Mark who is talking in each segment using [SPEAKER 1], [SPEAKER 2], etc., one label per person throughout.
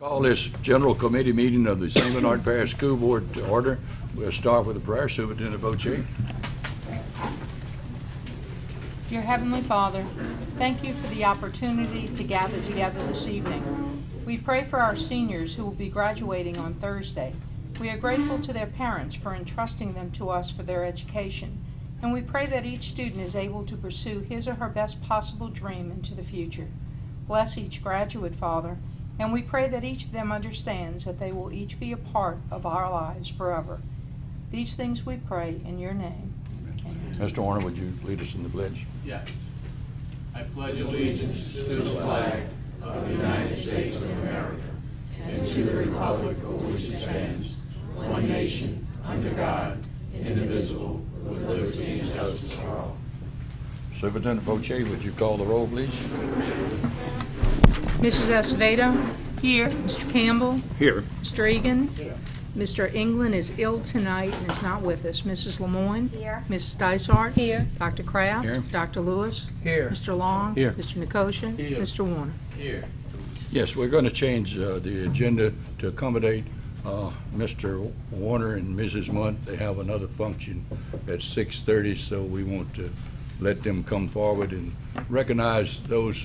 [SPEAKER 1] Call this general committee meeting of the St. Bernard Parish School Board to order. We'll start with the prayer. Superintendent Voitier.
[SPEAKER 2] Dear Heavenly Father, thank you for the opportunity to gather together this evening. We pray for our seniors who will be graduating on Thursday. We are grateful to their parents for entrusting them to us for their education, and we pray that each student is able to pursue his or her best possible dream into the future. Bless each graduate, Father, and we pray that each of them understands that they will each be a part of our lives forever. These things we pray in your name. Amen.
[SPEAKER 1] Mr. Warner, would you lead us in the pledge?
[SPEAKER 3] Yes. I pledge allegiance to the flag of the United States of America and to the republic for which it stands, one nation, under God, indivisible, with liberty and justice for all.
[SPEAKER 1] Superintendent Voitier, would you call the roll, please?
[SPEAKER 2] Mrs. Acevedo? Here. Mr. Campbell?
[SPEAKER 1] Here.
[SPEAKER 2] Mr. Egan? Here. Mr. England is ill tonight and is not with us. Mrs. Lemoyne?
[SPEAKER 4] Here.
[SPEAKER 2] Mrs. Dysart?
[SPEAKER 4] Here.
[SPEAKER 2] Dr. Kraft?
[SPEAKER 1] Here.
[SPEAKER 2] Dr. Lewis?
[SPEAKER 3] Here.
[SPEAKER 2] Mr. Long?
[SPEAKER 1] Here.
[SPEAKER 2] Mr. Nikosha?
[SPEAKER 3] Here.
[SPEAKER 2] Mr. Warner?
[SPEAKER 3] Here.
[SPEAKER 1] Yes, we're going to change the agenda to accommodate Mr. Warner and Mrs. Munt. They have another function at 6:30, so we want to let them come forward and recognize those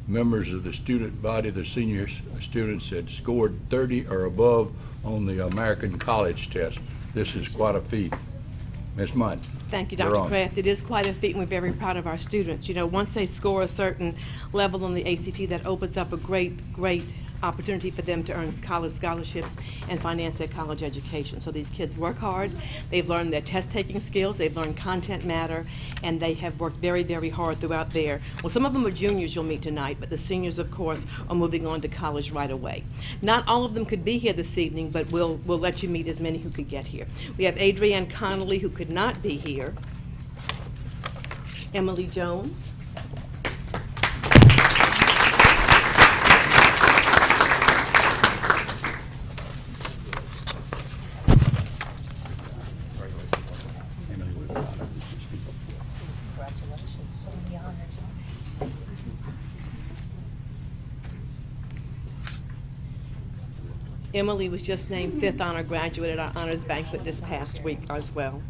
[SPEAKER 1] members of the student body, the senior students that scored 30 or above on the American College test. This is quite a feat. Ms. Munt.
[SPEAKER 4] Thank you, Dr. Kraft. It is quite a feat, and we're very proud of our students. You know, once they score a certain level on the ACT, that opens up a great opportunity for them to earn college scholarships and finance their college education. So these kids work hard. They've learned their test-taking skills. They've learned content matter, and they have worked very, very hard throughout their, well, some of them are juniors you'll meet tonight, but the seniors, of course, are moving on to college right away. Not all of them could be here this evening, but we'll let you meet as many who could get here. We have Adrienne Connolly, who could not be here. Emily Jones. Emily was just named 5th honor graduate at our honors banquet this past week as well.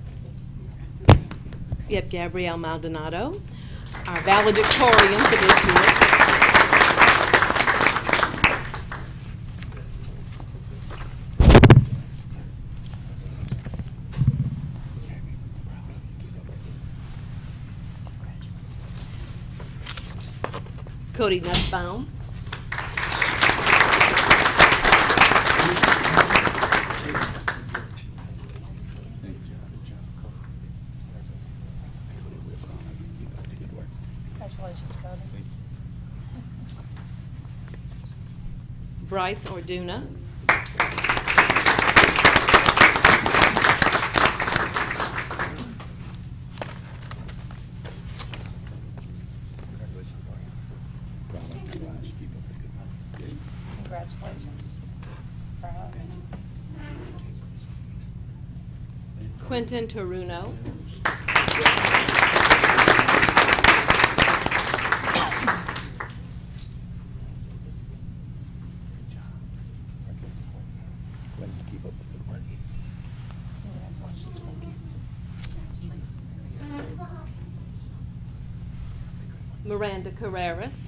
[SPEAKER 4] We have Gabrielle Maldonado, our valedictorian for this year. Cody Nussbaum. Bryce Orduna.
[SPEAKER 2] Congratulations.
[SPEAKER 4] Quentin Toruno. Miranda Carreras.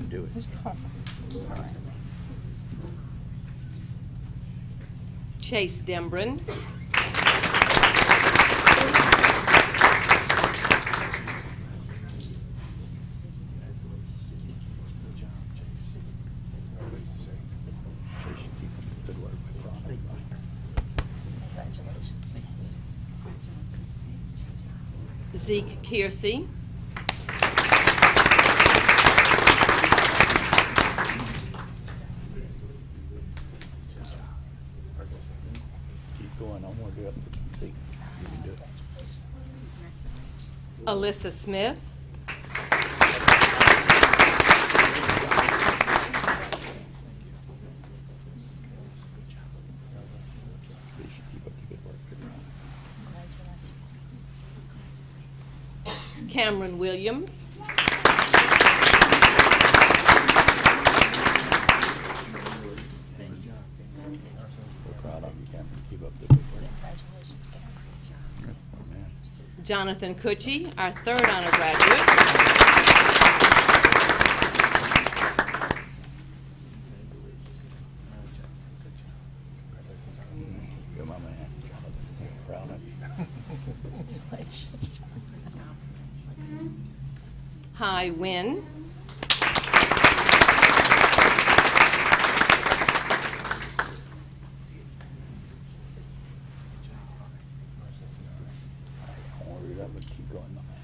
[SPEAKER 1] Do it.
[SPEAKER 4] Chase Dembrin. Zeke Kiersey.
[SPEAKER 1] Keep going. I'm going to do it. See, you can do it.
[SPEAKER 4] Alyssa Smith. Cameron Williams.
[SPEAKER 1] Proud of you, Cameron. Keep up the good work. Man.
[SPEAKER 4] Jonathan Cucci, our third honor graduate.
[SPEAKER 1] You're my man, Jonathan. Proud of you.
[SPEAKER 4] Hai Nguyen.
[SPEAKER 1] I won't read up, but keep going, my man.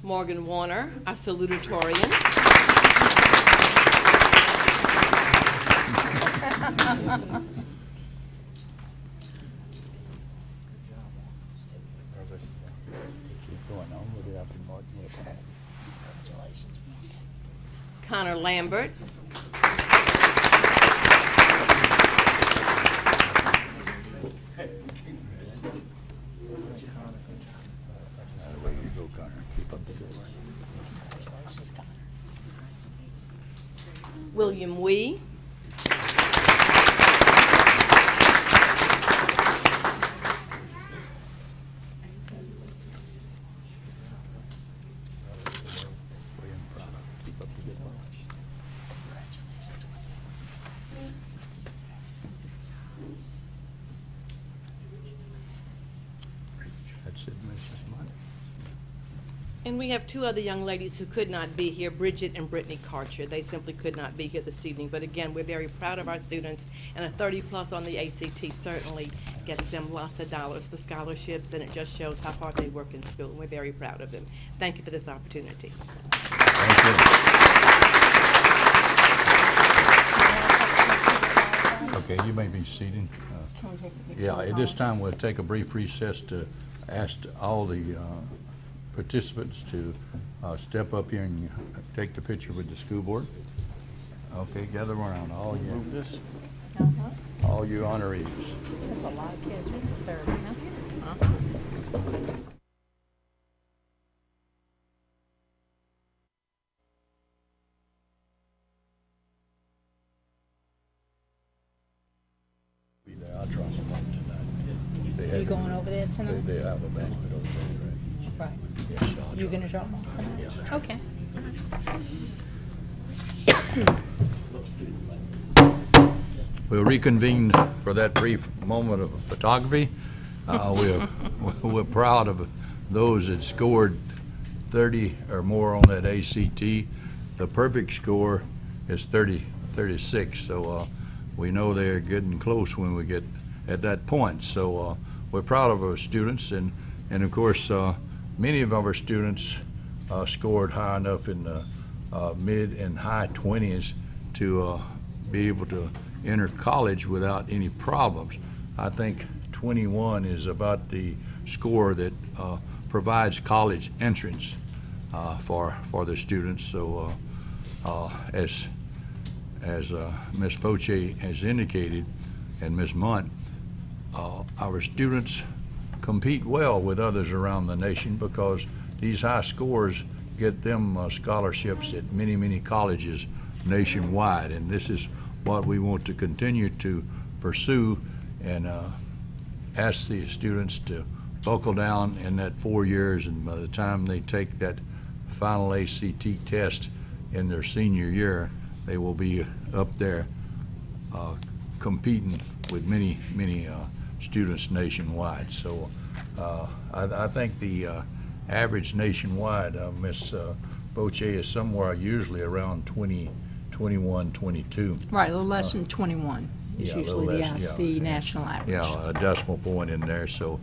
[SPEAKER 4] Morgan Warner, our salutatorian.
[SPEAKER 1] Keep going on with it up in Martin.
[SPEAKER 4] Connor Lambert.
[SPEAKER 1] Way you go, Connor. Keep up the good work.
[SPEAKER 4] William Wee.
[SPEAKER 1] William, proud of you. Keep up the good work. That's it, Mrs. Money.
[SPEAKER 4] And we have two other young ladies who could not be here, Bridget and Brittany Karcher. They simply could not be here this evening. But again, we're very proud of our students, and a 30+ on the ACT certainly gets them lots of dollars for scholarships, and it just shows how hard they work in school. We're very proud of them. Thank you for this opportunity.
[SPEAKER 1] Thank you. Okay, you may be seated. Yeah, at this time, we'll take a brief recess to ask all the participants to step up here and take the picture with the school board. Okay, gather around, all you, all you honorees.
[SPEAKER 2] That's a lot of kids. What's the third one?
[SPEAKER 1] Be there. I'll try some fun tonight. They
[SPEAKER 2] Are you
[SPEAKER 1] have-
[SPEAKER 2] going over there tonight?
[SPEAKER 1] They have a banquet over there,
[SPEAKER 2] Right.
[SPEAKER 1] right? Yes, I'll
[SPEAKER 2] You
[SPEAKER 1] try.
[SPEAKER 2] gonna drop off tonight?
[SPEAKER 1] Yeah.
[SPEAKER 2] Okay.
[SPEAKER 1] We'll reconvene for that brief moment of photography. We're proud of those that scored 30 or more on that ACT. The perfect score is 36, so we know they're getting close when we get at that point. So we're proud of our students, and of course, many of our students scored high enough in the mid and high 20s to be able to enter college without any problems. I think 21 is about the score that provides college entrance for the students. So as Ms. Voitier has indicated, and Ms. Munt, our students compete well with others around the nation because these high scores get them scholarships at many, many colleges nationwide, and this is what we want to continue to pursue, and ask the students to buckle down in that 4 years, and by the time they take that final ACT test in their senior year, they will be up there competing with many, many students nationwide. So I think the average nationwide, Ms. Voitier, is somewhere usually around 20, 21, 22.
[SPEAKER 2] Right, a little less than 21 is
[SPEAKER 1] Yeah, a little
[SPEAKER 2] usually
[SPEAKER 1] less,
[SPEAKER 2] the
[SPEAKER 1] yeah.
[SPEAKER 2] national average.
[SPEAKER 1] Yeah, a decimal point in there. So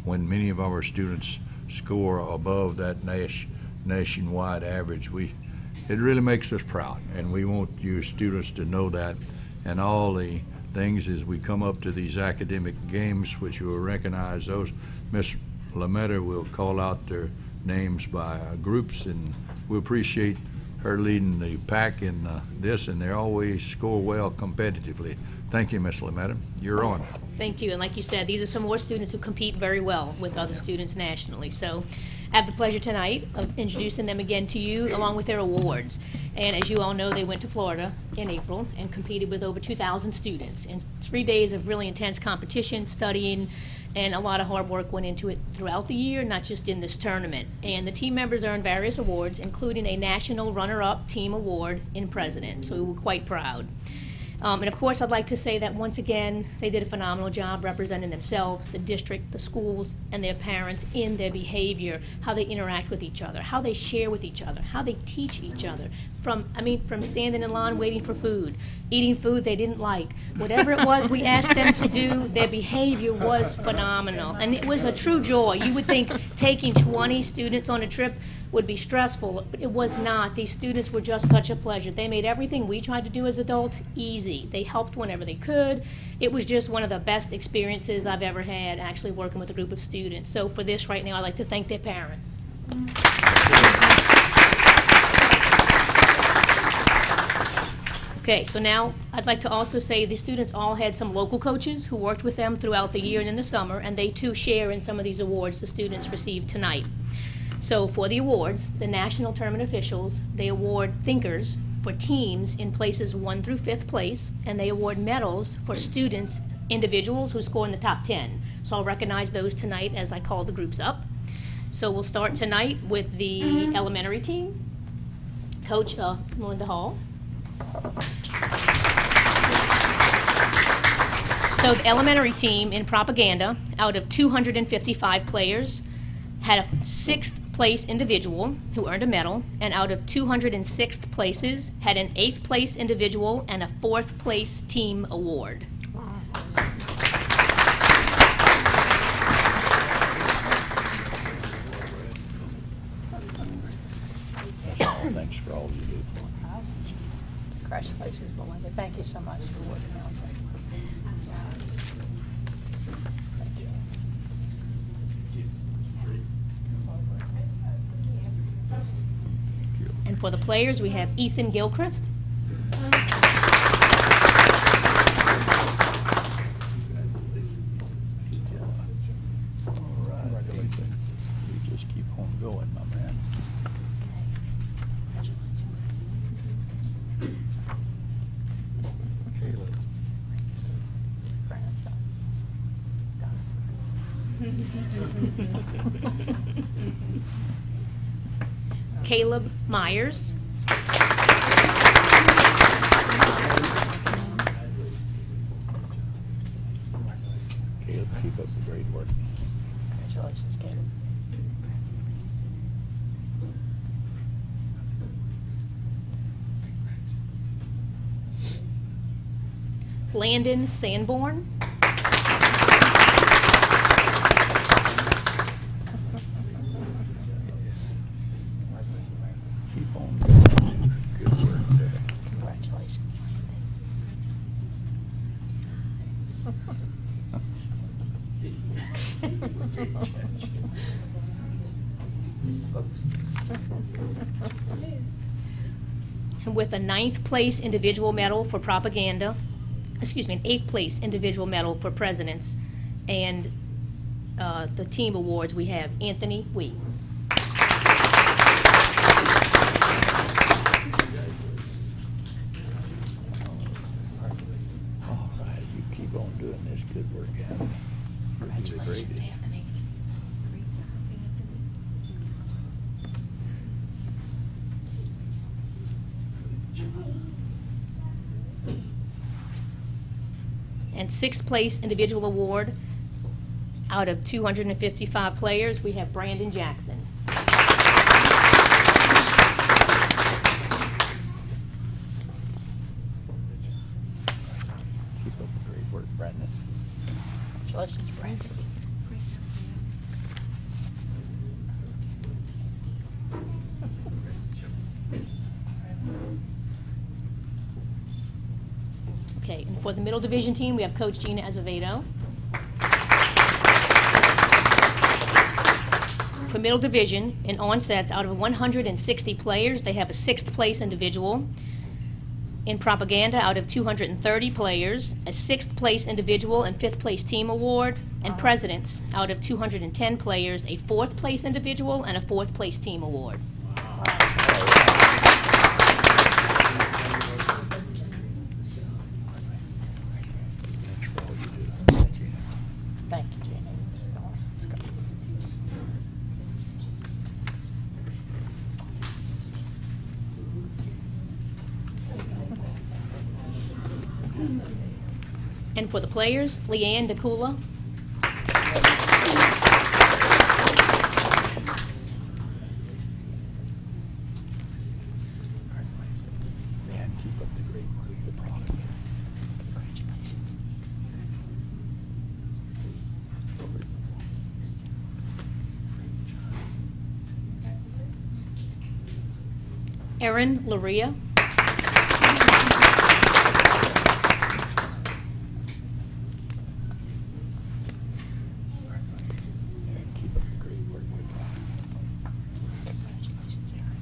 [SPEAKER 1] when many of our students score above that nationwide average, it really makes us proud, and we want you students to know that. And all the things as we come up to these academic games, which you will recognize those, Ms. Lumetta will call out their names by groups, and we appreciate her leading the pack in this, and they always score well competitively. Thank you, Ms. Lumetta. You're on.
[SPEAKER 5] Thank you. And like you said, these are some more students who compete very well with other students nationally. So I have the pleasure tonight of introducing them again to you, along with their awards. And as you all know, they went to Florida in April and competed with over 2,000 students. And 3 days of really intense competition, studying, and a lot of hard work went into it throughout the year, not just in this tournament. And the team members earned various awards, including a National Runner-Up Team Award in President. So we were quite proud. And of course, I'd like to say that once again, they did a phenomenal job representing themselves, the district, the schools, and their parents in their behavior, how they interact with each other, how they share with each other, how they teach each other. From standing in line waiting for food, eating food they didn't like, whatever it was we asked them to do, their behavior was phenomenal. And it was a true joy. You would think taking 20 students on a trip would be stressful, but it was not. These students were just such a pleasure. They made everything we tried to do as adults easy. They helped whenever they could. It was just one of the best experiences I've ever had actually working with a group of students. So for this right now, I'd like to thank their parents. Okay, so now I'd like to also say the students all had some local coaches who worked with them throughout the year and in the summer, and they too share in some of these awards the students received tonight. So for the awards, the national tournament officials, they award thinkers for teams in places 1 through 5th place, and they award medals for students, individuals who score in the top 10. So I'll recognize those tonight as I call the groups up. So we'll start tonight with the elementary team. Coach Melinda Hall. So the elementary team in propaganda, out of 255 players, had a 6th place individual who earned a medal, and out of 206th places, had an 8th place individual and a 4th place team award.
[SPEAKER 1] Thanks for all you do for me.
[SPEAKER 2] Congratulations, Melinda. Thank you so much for working on it.
[SPEAKER 5] And for the players, we have Ethan Gilchrist.
[SPEAKER 1] All right, Ethan. You just keep on going, my man. Caleb.
[SPEAKER 5] Caleb Myers.
[SPEAKER 1] Caleb, keep up the great work.
[SPEAKER 2] Congratulations, Caleb.
[SPEAKER 5] Landon Sanborn.
[SPEAKER 1] Keep on doing good work there.
[SPEAKER 2] Congratulations,
[SPEAKER 5] And with a 9th place individual medal for propaganda, excuse me, an 8th place individual medal for presidents, and the team awards, we have Anthony Wee.
[SPEAKER 1] All right, you keep on doing this good work, Anthony. You'll be the greatest.
[SPEAKER 2] Anthony.
[SPEAKER 5] And 6th place individual award, out of 255 players, we have Brandon Jackson.
[SPEAKER 1] Keep up the great work, Brandon.
[SPEAKER 2] Congratulations, Brandon.
[SPEAKER 5] Okay, and for the middle division team, we have Coach Gina Azevedo. for middle division in onsets, out of 160 players, they have a 6th place individual. In propaganda, out of 230 players, a 6th place individual and 5th place team award. And presidents, out of 210 players, a 4th place individual and a 4th place team award.
[SPEAKER 2] Thank you, Jenny. Let's go.
[SPEAKER 5] And for the players, Leanne DeCula.
[SPEAKER 1] Man, keep up the great work. You're proud of me. Congratulations.
[SPEAKER 5] Erin Laria.
[SPEAKER 1] And keep up the great work. We're proud of you. Congratulations, Aaron.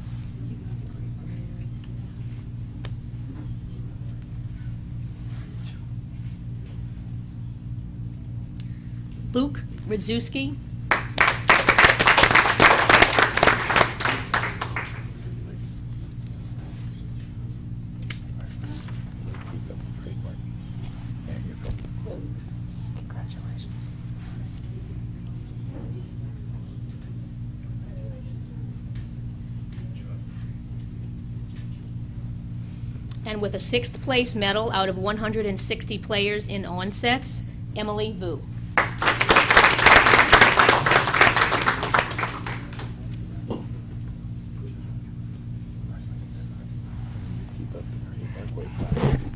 [SPEAKER 5] Luke Radzewski.
[SPEAKER 1] Keep up the great work. There you go. Congratulations.
[SPEAKER 5] And with a 6th place medal out of 160 players in onsets, Emily Vu.
[SPEAKER 1] Keep up the great work. We're proud of you.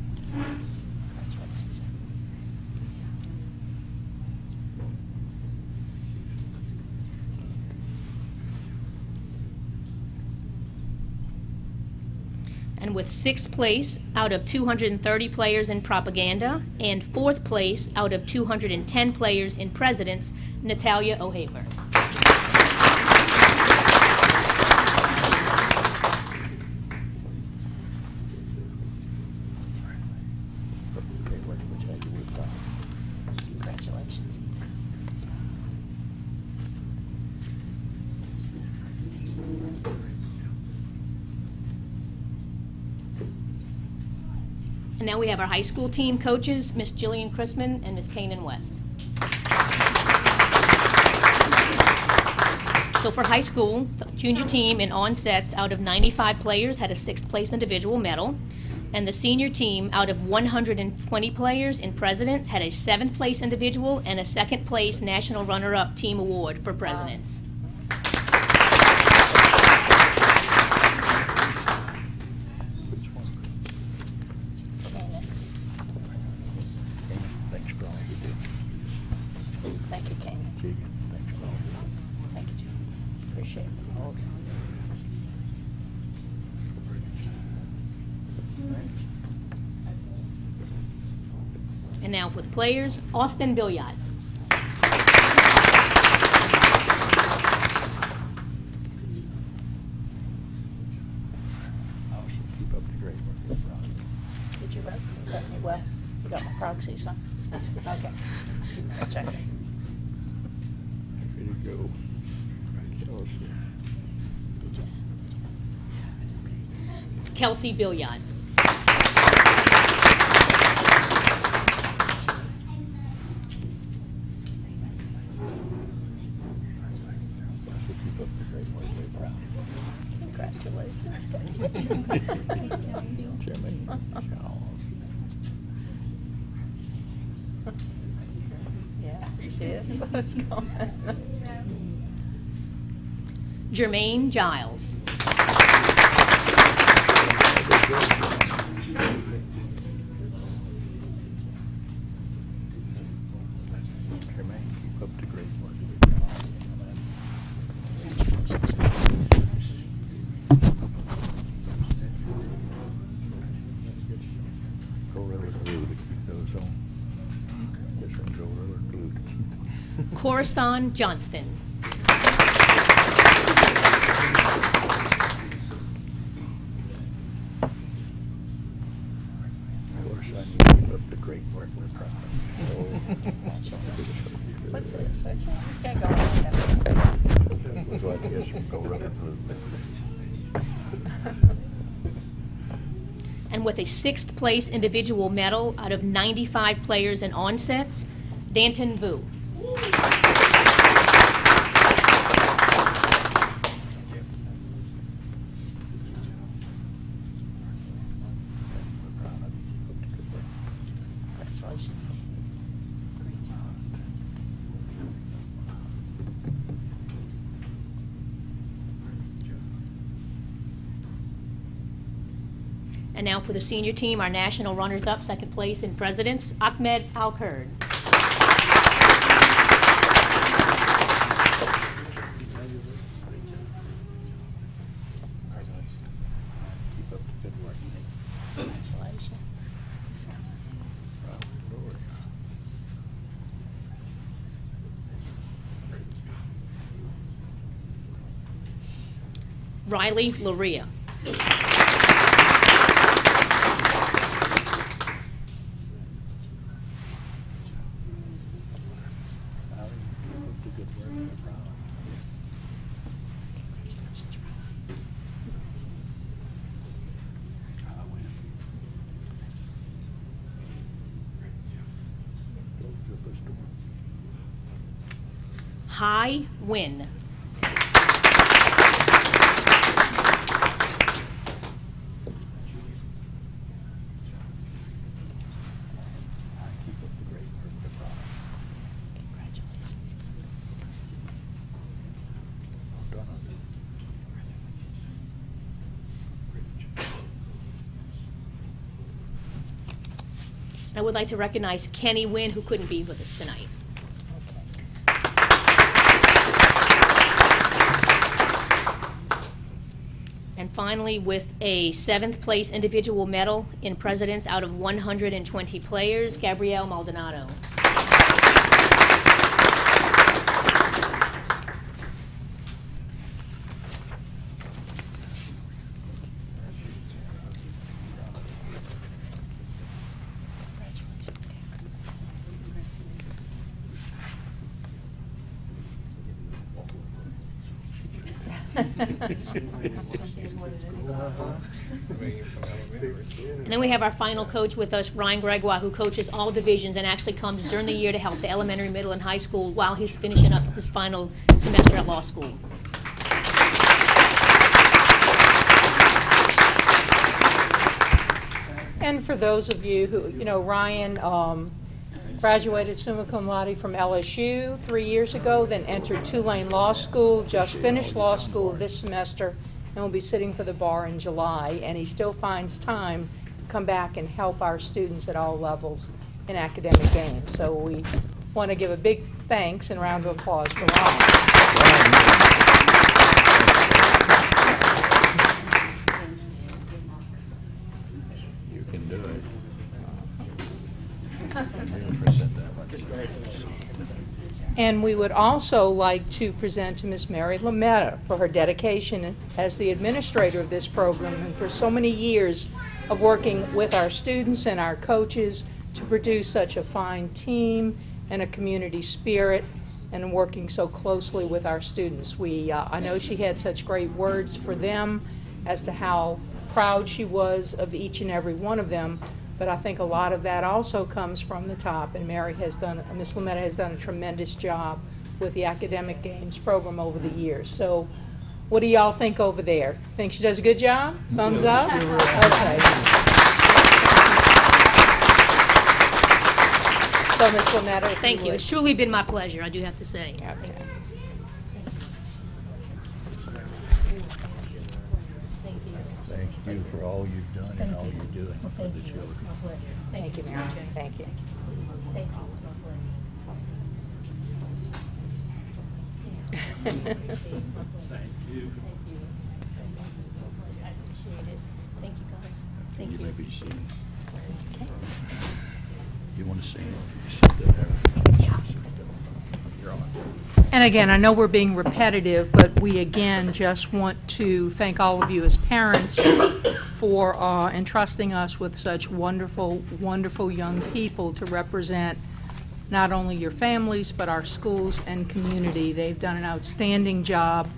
[SPEAKER 5] And with 6th place out of 230 players in propaganda and 4th place out of 210 players in presidents, Natalia O'Haver.
[SPEAKER 1] Great work. We're proud of you. We're proud. Congratulations.
[SPEAKER 5] And now we have our high school team coaches, Miss Jillian Chrisman and Miss Kanan West. So for high school, the junior team in onsets out of 95 players had a 6th place individual medal. And the senior team out of 120 players in presidents had a 7th place individual and a 2nd place national runner-up team award for presidents.
[SPEAKER 1] Thanks for all you do.
[SPEAKER 2] Thank you, Kane.
[SPEAKER 1] Keegan, thanks for all you do.
[SPEAKER 2] Thank you, Jenny. Appreciate it.
[SPEAKER 5] And now for the players, Austin Billiot.
[SPEAKER 1] Awesome. Keep up the great work. We're proud of you.
[SPEAKER 2] Did you vote? Vote me well? You got my proxies, huh? Okay. Let's check it.
[SPEAKER 1] Way to go. Congratulations.
[SPEAKER 5] Kelsey Billiot.
[SPEAKER 1] Keep up the great work. We're proud
[SPEAKER 2] Congratulations.
[SPEAKER 1] Jimmy, Charles.
[SPEAKER 2] Yeah, she is. Let's go.
[SPEAKER 5] Jermaine Giles.
[SPEAKER 1] Jermaine, keep up the great work. We're proud of you, man. Gorilla glue to keep those on. Get some Gorilla glue to keep them.
[SPEAKER 5] Coruscant Johnston.
[SPEAKER 2] What's this? What's that? You can't go like that.
[SPEAKER 1] Looks like this will go rubber blue.
[SPEAKER 5] And with a 6th place individual medal out of 95 players in onsets, Danton Vu.
[SPEAKER 2] Congratulations.
[SPEAKER 5] And now for the senior team, our national runners-up, 2nd place in presidents, Ahmed Al-Kurd.
[SPEAKER 1] Keep up the good work.
[SPEAKER 5] Riley Laria. High Win. I would like to recognize Kenny Wynn, who couldn't be with us tonight. And finally, with a 7th place individual medal in presidents out of 120 players, Gabrielle Maldonado. And then we have our final coach with us, Ryan Gregoire, who coaches all divisions and actually comes during the year to help the elementary, middle, and high school while he's finishing up his final semester at law school.
[SPEAKER 2] And for those of you who, Ryan graduated summa cum laude from LSU 3 years ago, then entered Tulane Law School, just finished law school this semester, and will be sitting for the bar in July. And he still finds time to come back and help our students at all levels in academic games. So we want to give a big thanks and round of applause for Ryan.
[SPEAKER 1] You can do it. You'll present that one.
[SPEAKER 2] And we would also like to present to Ms. Mary Lumetta for her dedication as the administrator of this program and for so many years of working with our students and our coaches to produce such a fine team and a community spirit and working so closely with our students. I know she had such great words for them as to how proud she was of each and every one of them. But I think a lot of that also comes from the top, and Ms. Lumetta has done a tremendous job with the academic games program over the years. So what do y'all think over there? Think she does a good job? Thumbs up? Okay. So Ms. Lumetta, if
[SPEAKER 5] Thank you.
[SPEAKER 2] would.
[SPEAKER 5] It's truly been my pleasure, I do have to say.
[SPEAKER 2] Okay.
[SPEAKER 1] Thank you for all you've done and all you're doing for the children.
[SPEAKER 2] Thank you, Mary. Thank you.
[SPEAKER 5] Thank you. I appreciate it. Thank you, guys. Thank
[SPEAKER 1] You
[SPEAKER 5] you.
[SPEAKER 1] may be seated.
[SPEAKER 2] Okay.
[SPEAKER 1] You want to sing? Sit there.
[SPEAKER 5] Yeah.
[SPEAKER 1] You're on.
[SPEAKER 2] And again, I know we're being repetitive, but we again just want to thank all of you as parents for entrusting us with such wonderful, wonderful young people to represent not only your families, but our schools and community. They've done an outstanding job.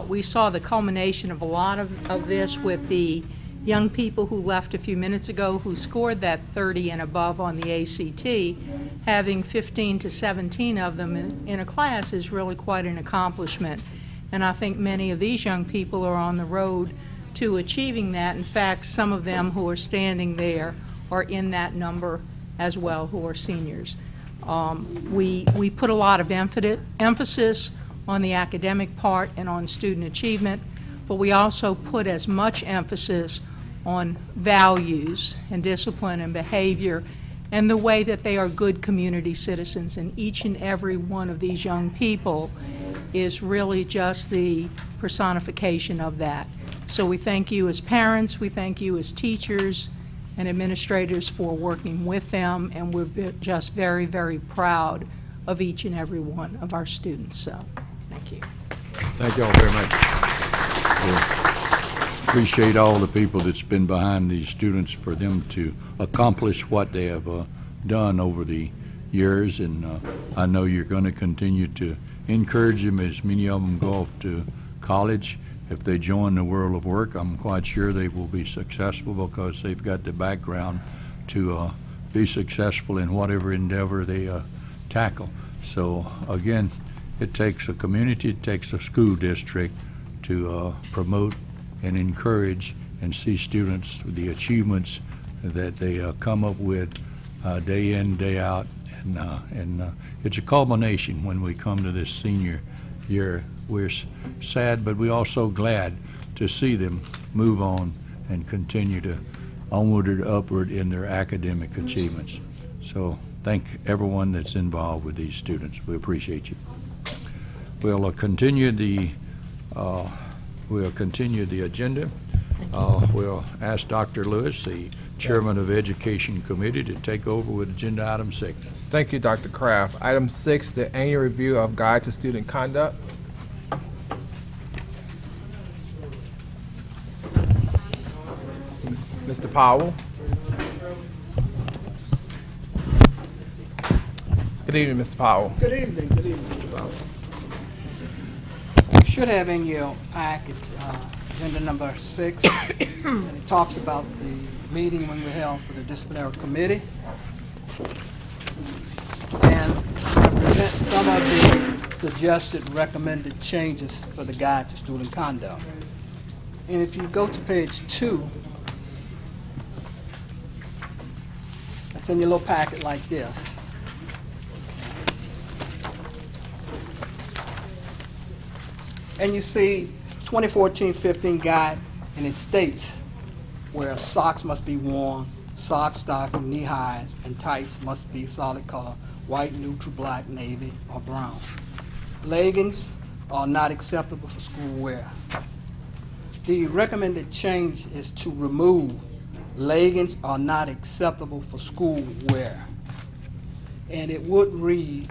[SPEAKER 2] We saw the culmination of a lot of this with the young people who left a few minutes ago who scored that 30 and above on the ACT. Having 15 to 17 of them in a class is really quite an accomplishment. And I think many of these young people are on the road to achieving that. In fact, some of them who are standing there are in that number as well, who are seniors. We put a lot of emphasis on the academic part and on student achievement, but we also put as much emphasis on values and discipline and behavior and the way that they are good community citizens. And each and every one of these young people is really just the personification of that. So we thank you as parents, we thank you as teachers and administrators for working with them, and we're just very, very proud of each and every one of our students. So, thank you.
[SPEAKER 1] Thank you all very much. We appreciate all the people that's been behind these students for them to accomplish what they have done over the years, and I know you're going to continue to encourage them as many of them go off to college. If they join the world of work, I'm quite sure they will be successful because they've got the background to be successful in whatever endeavor they tackle. So again, it takes a community, it takes a school district to promote and encourage and see students, the achievements that they come up with day in, day out. And it's a culmination when we come to this senior year. We're sad, but we're also glad to see them move on and continue to onward and upward in their academic achievements. So thank everyone that's involved with these students. We appreciate you. We'll continue the agenda. We'll ask Dr. Lewis, the Chairman of Education Committee, to take over with agenda item 6.
[SPEAKER 6] Thank you, Dr. Kraft. Item 6, the annual review of Guide to Student Conduct. Mr. Powell. Good evening, Mr. Powell.
[SPEAKER 7] Good evening, Mr. Powell. You should have in your package agenda number 6, and it talks about the meeting when we held for the disciplinary committee, and I present some of the suggested recommended changes for the Guide to Student Conduct. And if you go to page 2, it's in your little packet like this. And you see 2014-15 guide, and it states where socks must be worn, socks, stocking, knee highs, and tights must be solid color, white, neutral, black, navy, or brown. Leggings are not acceptable for school wear. The recommended change is to remove leggings are not acceptable for school wear. And it would read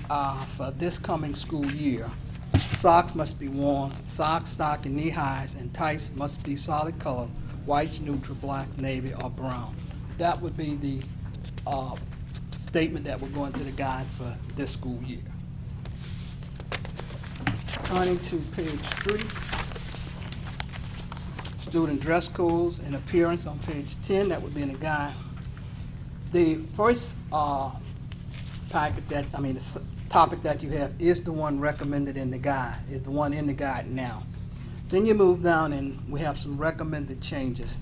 [SPEAKER 7] for this coming school year, socks must be worn, socks, stocking, knee highs, and tights must be solid color, white, neutral, black, navy, or brown. That would be the statement that would go into the guide for this school year. Turning to page 3, student dress codes and appearance on page 10, that would be in the guide. The first topic that you have is the one recommended in the guide, is the one in the guide now. Then you move down and we have some recommended changes.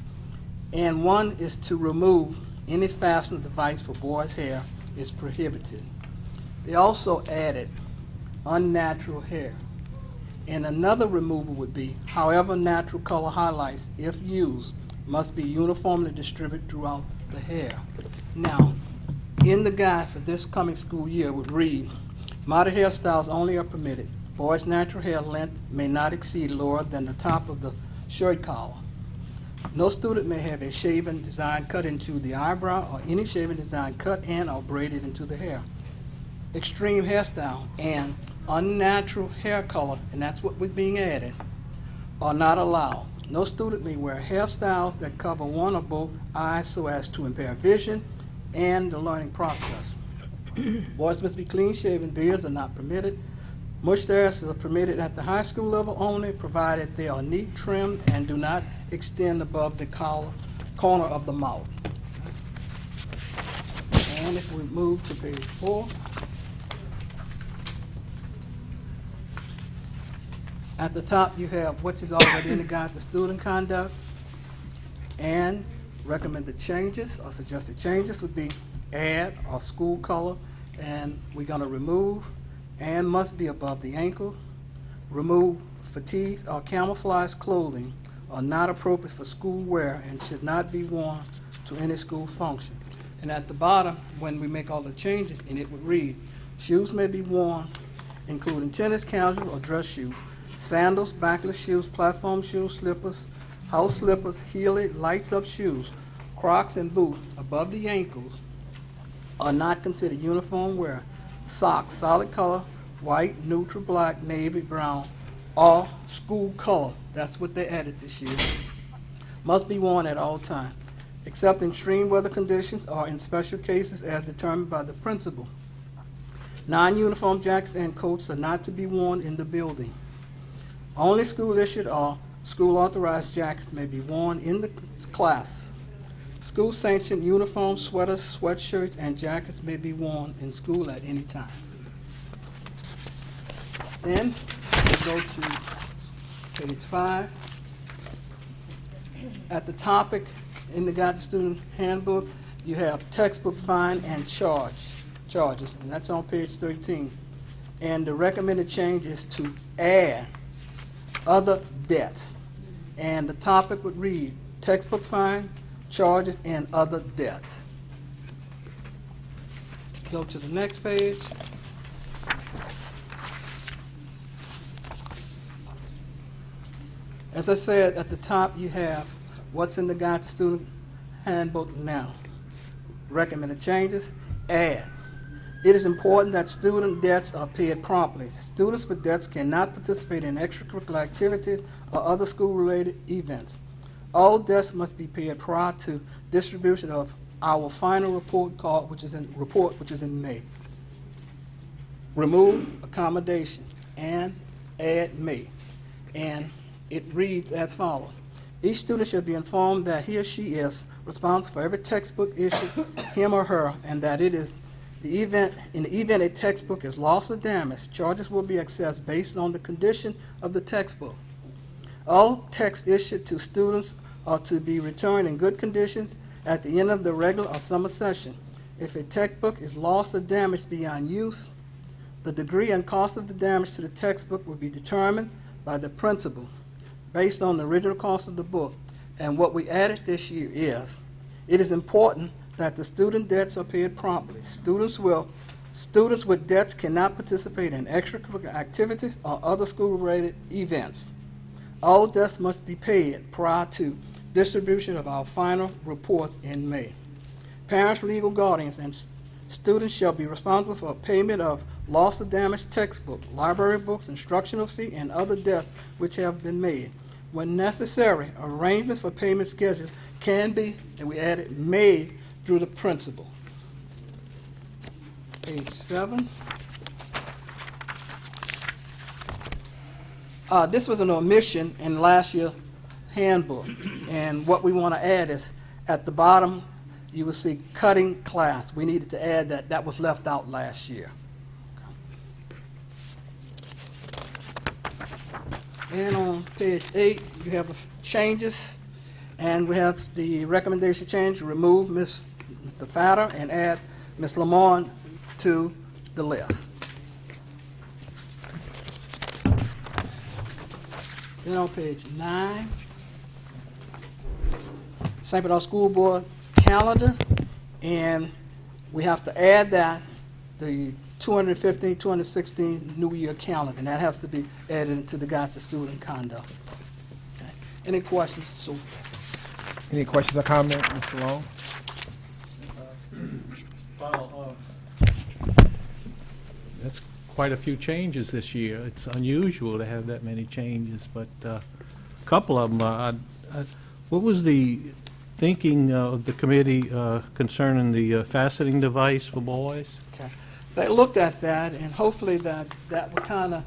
[SPEAKER 7] And one is to remove any fastener device for boys' hair is prohibited. They also added unnatural hair. And another removal would be, however, natural color highlights, if used, must be uniformly distributed throughout the hair. Now, in the guide for this coming school year would read, modern hairstyles only are permitted. Boys' natural hair length may not exceed lower than the top of the shirt collar. No student may have a shaven design cut into the eyebrow or any shaven design cut and or braided into the hair. Extreme hairstyle and unnatural hair color, and that's what was being added, are not allowed. No student may wear hairstyles that cover one or both eyes so as to impair vision and the learning process. Boys must be clean-shaven. Beards are not permitted. Mustaches are permitted at the high school level only, provided they are neat, trimmed, and do not extend above the corner of the mouth. And if we move to page 4, at the top you have what is already in the guide to student conduct, and recommended changes or suggested changes would be add or school color, and we're going to remove and must be above the ankle. Remove fatigues or camouflage clothing are not appropriate for school wear and should not be worn to any school function. And at the bottom, when we make all the changes, and it would read, shoes may be worn, including tennis, casual, or dress shoes, sandals, backless shoes, platform shoes, slippers, house slippers, heeled, lights-up shoes, Crocs, and boots above the ankles are not considered uniform wear. Socks, solid color, white, neutral, black, navy, brown, or school color, that's what they added this year, must be worn at all times, except in extreme weather conditions or in special cases as determined by the principal. Non-uniform jackets and coats are not to be worn in the building. Only school-issued or school-authorized jackets may be worn in the class. School-sanctioned uniforms, sweaters, sweatshirts, and jackets may be worn in school at any time. Then we go to page 5. At the topic in the Guide to Student Handbook, you have textbook fine and charges, and that's on page 13. And the recommended change is to add other debts. And the topic would read textbook fine, charges, and other debts. Go to the next page. As I said, at the top you have what's in the Guide to Student Handbook now. Recommended changes, add. It is important that student debts are paid promptly. Students with debts cannot participate in extracurricular activities or other school-related events. All debts must be paid prior to distribution of our final report card, which is in May. Remove accommodation and add may. And it reads as follows. Each student should be informed that he or she is responsible for every textbook issued him or her, and that in the event a textbook is lost or damaged, charges will be assessed based on the condition of the textbook. All texts issued to students are to be returned in good conditions at the end of the regular or summer session. If a textbook is lost or damaged beyond use, the degree and cost of the damage to the textbook will be determined by the principal based on the original cost of the book. And what we added this year is, it is important that the student debts are paid promptly. Students with debts cannot participate in extracurricular activities or other school-related events. All debts must be paid prior to distribution of our final report in May. Parents, legal guardians, and students shall be responsible for payment of lost or damaged textbook, library books, instructional fee, and other debts which have been made. When necessary, arrangements for payment schedule can be, and we added, made through the principal. Page 7. This was an omission in last year's handbook, and what we want to add is at the bottom you will see cutting class. We needed to add that. That was left out last year. And on page 8 you have the changes, and we have the recommendation change to remove Mr. Fatter and add Ms. Lamont to the list. Then on page 9, St. Bernard School Board calendar, and we have to add that, the 215-216 New Year calendar, and that has to be added into the Guide to Student Conduct. Okay. Any questions so far?
[SPEAKER 6] Any questions or comments, Mr. Long?
[SPEAKER 8] That's quite a few changes this year. It's unusual to have that many changes, but couple of them. What was the thinking of the committee concerning the faceting device for boys?
[SPEAKER 7] Okay. They looked at that, and hopefully that would kind of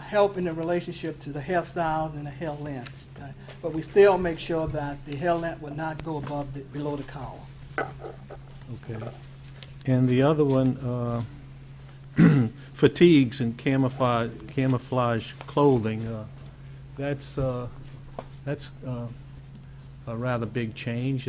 [SPEAKER 7] help in the relationship to the hairstyles and the hair length. Okay? But we still make sure that the hair length would not go below the collar.
[SPEAKER 8] Okay. And the other one, fatigues and camouflage clothing. That's a rather big change.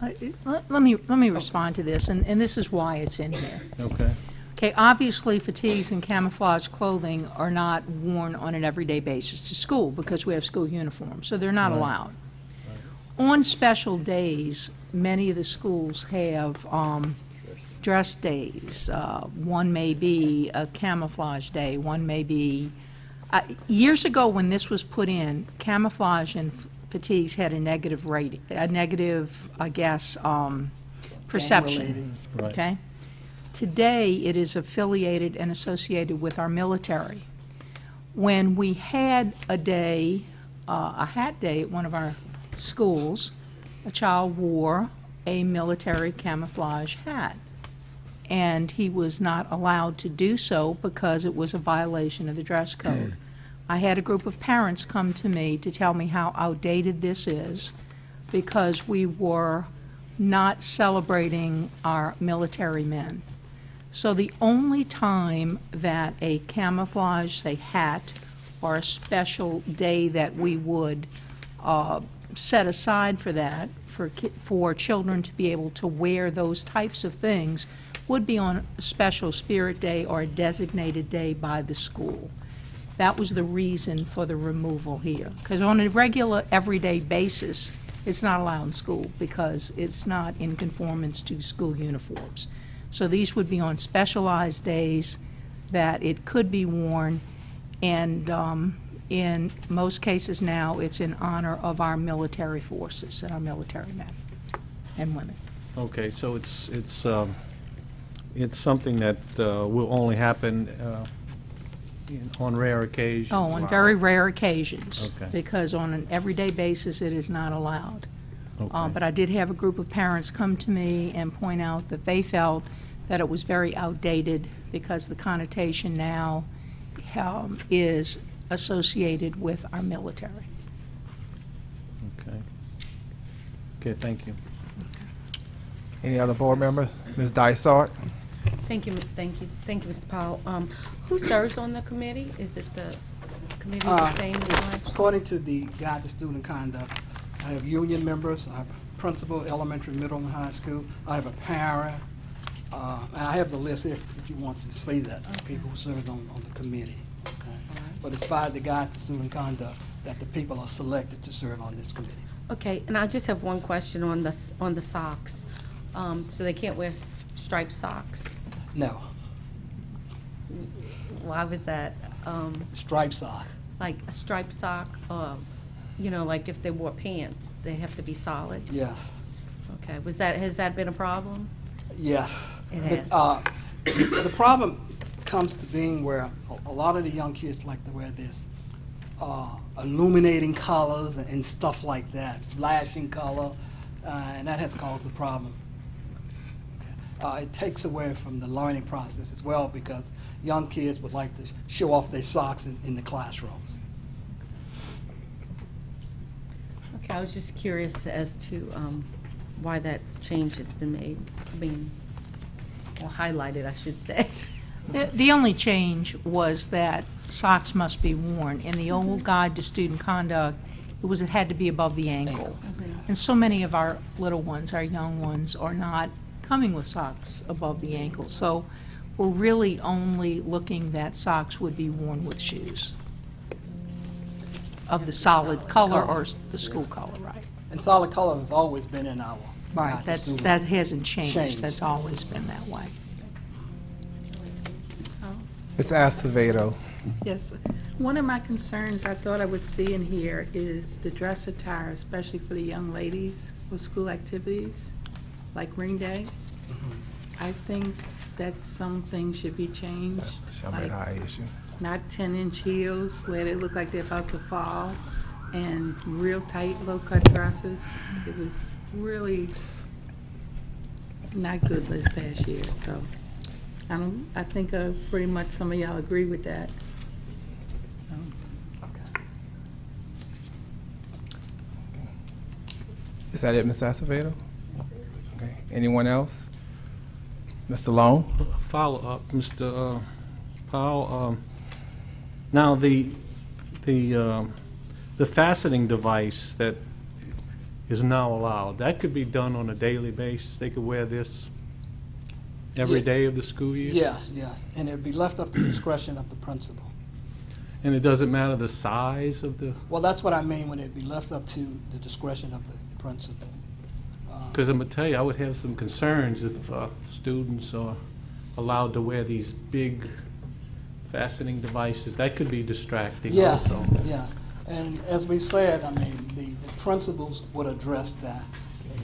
[SPEAKER 2] Let me respond to this, and this is why it's in here.
[SPEAKER 8] Okay.
[SPEAKER 2] Okay, obviously fatigues and camouflage clothing are not worn on an everyday basis to school because we have school uniforms, so they're not
[SPEAKER 8] Right.
[SPEAKER 2] allowed. On special days, many of the schools have dress days. One may be a camouflage day, one may be... years ago when this was put in, camouflage and fatigues had a negative rating, I guess, perception.
[SPEAKER 8] Right.
[SPEAKER 2] Okay? Today, it is affiliated and associated with our military. When we had a day, a hat day at one of our schools, a child wore a military camouflage hat. And he was not allowed to do so because it was a violation of the dress code. I had a group of parents come to me to tell me how outdated this is because we were not celebrating our military men. So the only time that a camouflage, say, hat or a special day that we would set aside for that, for children to be able to wear those types of things, would be on a special Spirit Day or a designated day by the school. That was the reason for the removal here. Because on a regular, everyday basis, it's not allowed in school because it's not in conformance to school uniforms. So these would be on specialized days that it could be worn, and in most cases now, it's in honor of our military forces and our military men and women.
[SPEAKER 8] Okay, so it's something that will only happen on rare occasions?
[SPEAKER 2] Oh, on very rare occasions.
[SPEAKER 8] Okay.
[SPEAKER 2] Because on an everyday basis, it is not allowed.
[SPEAKER 8] Okay.
[SPEAKER 2] But I did have a group of parents come to me and point out that they felt that it was very outdated because the connotation now is associated with our military.
[SPEAKER 8] Okay. Okay, thank you.
[SPEAKER 6] Any other board members? Ms. Dysart?
[SPEAKER 9] Thank you, Mr. Powell. Who serves on the committee? Is it the committee the same as last?
[SPEAKER 7] According to the Guide to Student Conduct, I have union members, I have a principal, elementary, middle, and high school. I have a parent, and I have the list if you want to see that, people who serve on the committee. Okay? But it's by the Guide to Student Conduct that the people are selected to serve on this committee.
[SPEAKER 9] Okay, and I just have one question on the socks. So they can't wear striped socks?
[SPEAKER 7] No,
[SPEAKER 9] Why was that?
[SPEAKER 7] striped sock.
[SPEAKER 9] Like a striped sock, like if they wore pants, they have to be solid?
[SPEAKER 7] Yes,
[SPEAKER 9] Okay, has that been a problem?
[SPEAKER 7] yes.
[SPEAKER 9] It has.
[SPEAKER 7] But, the problem comes to being where a lot of the young kids like to wear this illuminating colors and stuff like that, flashing color, and that has caused the problem. Okay. It takes away from the learning process as well because young kids would like to show off their socks in the classrooms.
[SPEAKER 9] Okay, I was just curious as to why that change has been made, or highlighted, I should say.
[SPEAKER 2] The only change was that socks must be worn. In the old Guide to Student Conduct, it had to be above the ankles. And so many of our little ones, our young ones, are not coming with socks above the ankles. So we're really only looking that socks would be worn with shoes of the solid color or the school color, right?
[SPEAKER 7] And solid color has always been in our
[SPEAKER 2] Right,
[SPEAKER 7] Guide to Student
[SPEAKER 2] that hasn't changed.
[SPEAKER 7] Changed.
[SPEAKER 2] That's always been that way.
[SPEAKER 6] Ms. Acevedo?
[SPEAKER 10] Yes. One of my concerns I thought I would see in here is the dress attire, especially for the young ladies for school activities, like ring day. I think that some things should be changed.
[SPEAKER 6] That's a Shamed High issue.
[SPEAKER 10] Not 10-inch heels where they look like they're about to fall. and real tight, low-cut dresses. It was really not good this past year, so I think pretty much some of y'all agree with that.
[SPEAKER 6] Is that it, Ms. Acevedo? Okay. Anyone else? Mr. Long?
[SPEAKER 8] Follow-up, Mr. Powell. Now, the faceting device that is now allowed, that could be done on a daily basis? They could wear this every day of the school year?
[SPEAKER 7] Yes, yes, and it'd be left up to the discretion of the principal.
[SPEAKER 8] And it doesn't matter the size of the...
[SPEAKER 7] Well, that's what I mean when it'd be left up to the discretion of the principal.
[SPEAKER 8] Because I'm going to tell you, I would have some concerns if students are allowed to wear these big fastening devices. That could be distracting
[SPEAKER 7] Yes,
[SPEAKER 8] also.
[SPEAKER 7] yes. And as we said, I mean, the principals would address that.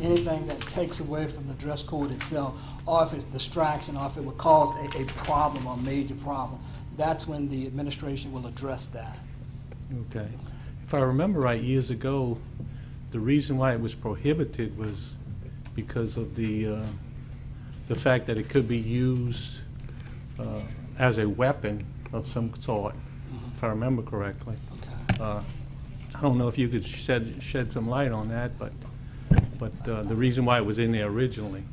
[SPEAKER 7] Anything that takes away from the dress code itself, or if it's distraction, or if it would cause a problem, or a major problem, that's when the administration will address that.
[SPEAKER 8] Okay. If I remember right, years ago, the reason why it was prohibited was because of the fact that it could be used as a weapon of some sort, if I remember correctly.
[SPEAKER 7] Okay.
[SPEAKER 8] I don't know if you could shed some light on that, but the reason why it was in there originally.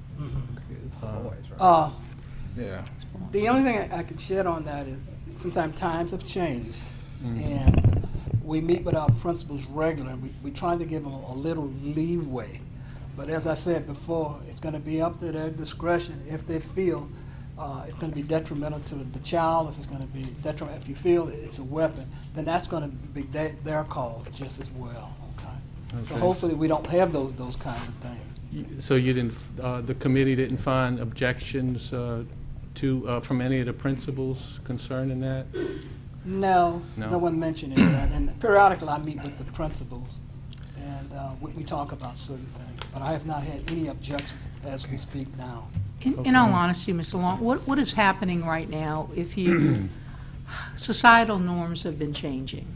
[SPEAKER 6] Yeah.
[SPEAKER 7] The only thing I could shed on that is sometimes times have changed, and we meet with our principals regularly, and we try to give them a little leeway. But as I said before, it's going to be up to their discretion if they feel it's going to be detrimental to the child, if it's going to be detrimental, if you feel that it's a weapon, then that's going to be their call just as well. Okay. So hopefully we don't have those kinds of things.
[SPEAKER 8] So you didn't, the committee didn't find objections from any of the principals concerning that?
[SPEAKER 7] No,
[SPEAKER 8] No?
[SPEAKER 7] no one mentioned any of that. And periodically I meet with the principals, and we talk about certain things. But I have not had any objections as we speak now.
[SPEAKER 2] In all honesty, Mr. Long, what is happening right now, societal norms have been changing,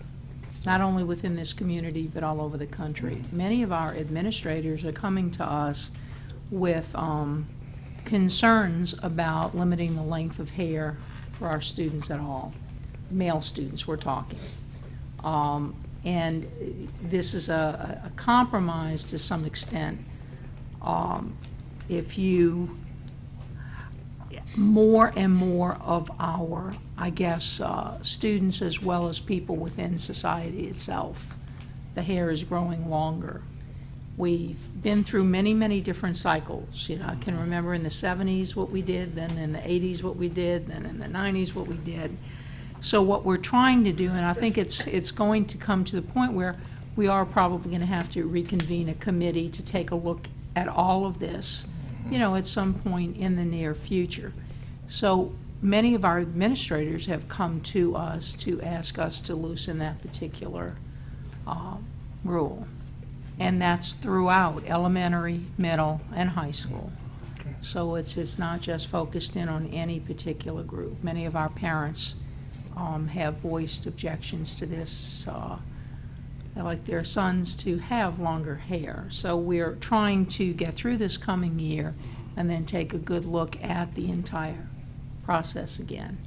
[SPEAKER 2] not only within this community, but all over the country. Many of our administrators are coming to us with concerns about limiting the length of hair for our students at all, male students we're talking. And this is a compromise to some extent. If you, more and more of our, I guess, students as well as people within society itself, the hair is growing longer. We've been through many, many different cycles. You know, I can remember in the 70s what we did, then in the 80s what we did, then in the 90s what we did. So what we're trying to do, and I think it's going to come to the point where we are probably going to have to reconvene a committee to take a look at all of this, you know, at some point in the near future. So many of our administrators have come to us to ask us to loosen that particular rule. And that's throughout elementary, middle, and high school. So it's not just focused in on any particular group. Many of our parents have voiced objections to this. They like their sons to have longer hair. So we're trying to get through this coming year and then take a good look at the entire process again.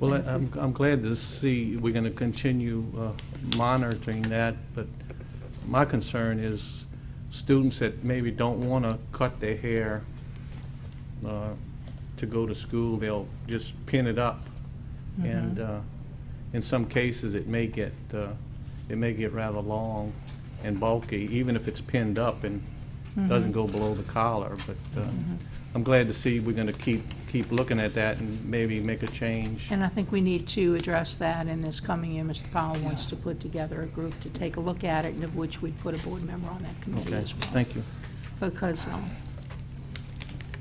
[SPEAKER 8] Well, I'm glad to see we're going to continue monitoring that, but my concern is students that maybe don't want to cut their hair to go to school, they'll just pin it up. And in some cases it may get rather long and bulky, even if it's pinned up and doesn't go below the collar. But I'm glad to see we're going to keep looking at that and maybe make a change.
[SPEAKER 2] And I think we need to address that in this coming year. Mr. Powell wants to put together a group to take a look at it, and of which we'd put a board member on that committee as well.
[SPEAKER 8] Thank you.
[SPEAKER 2] Because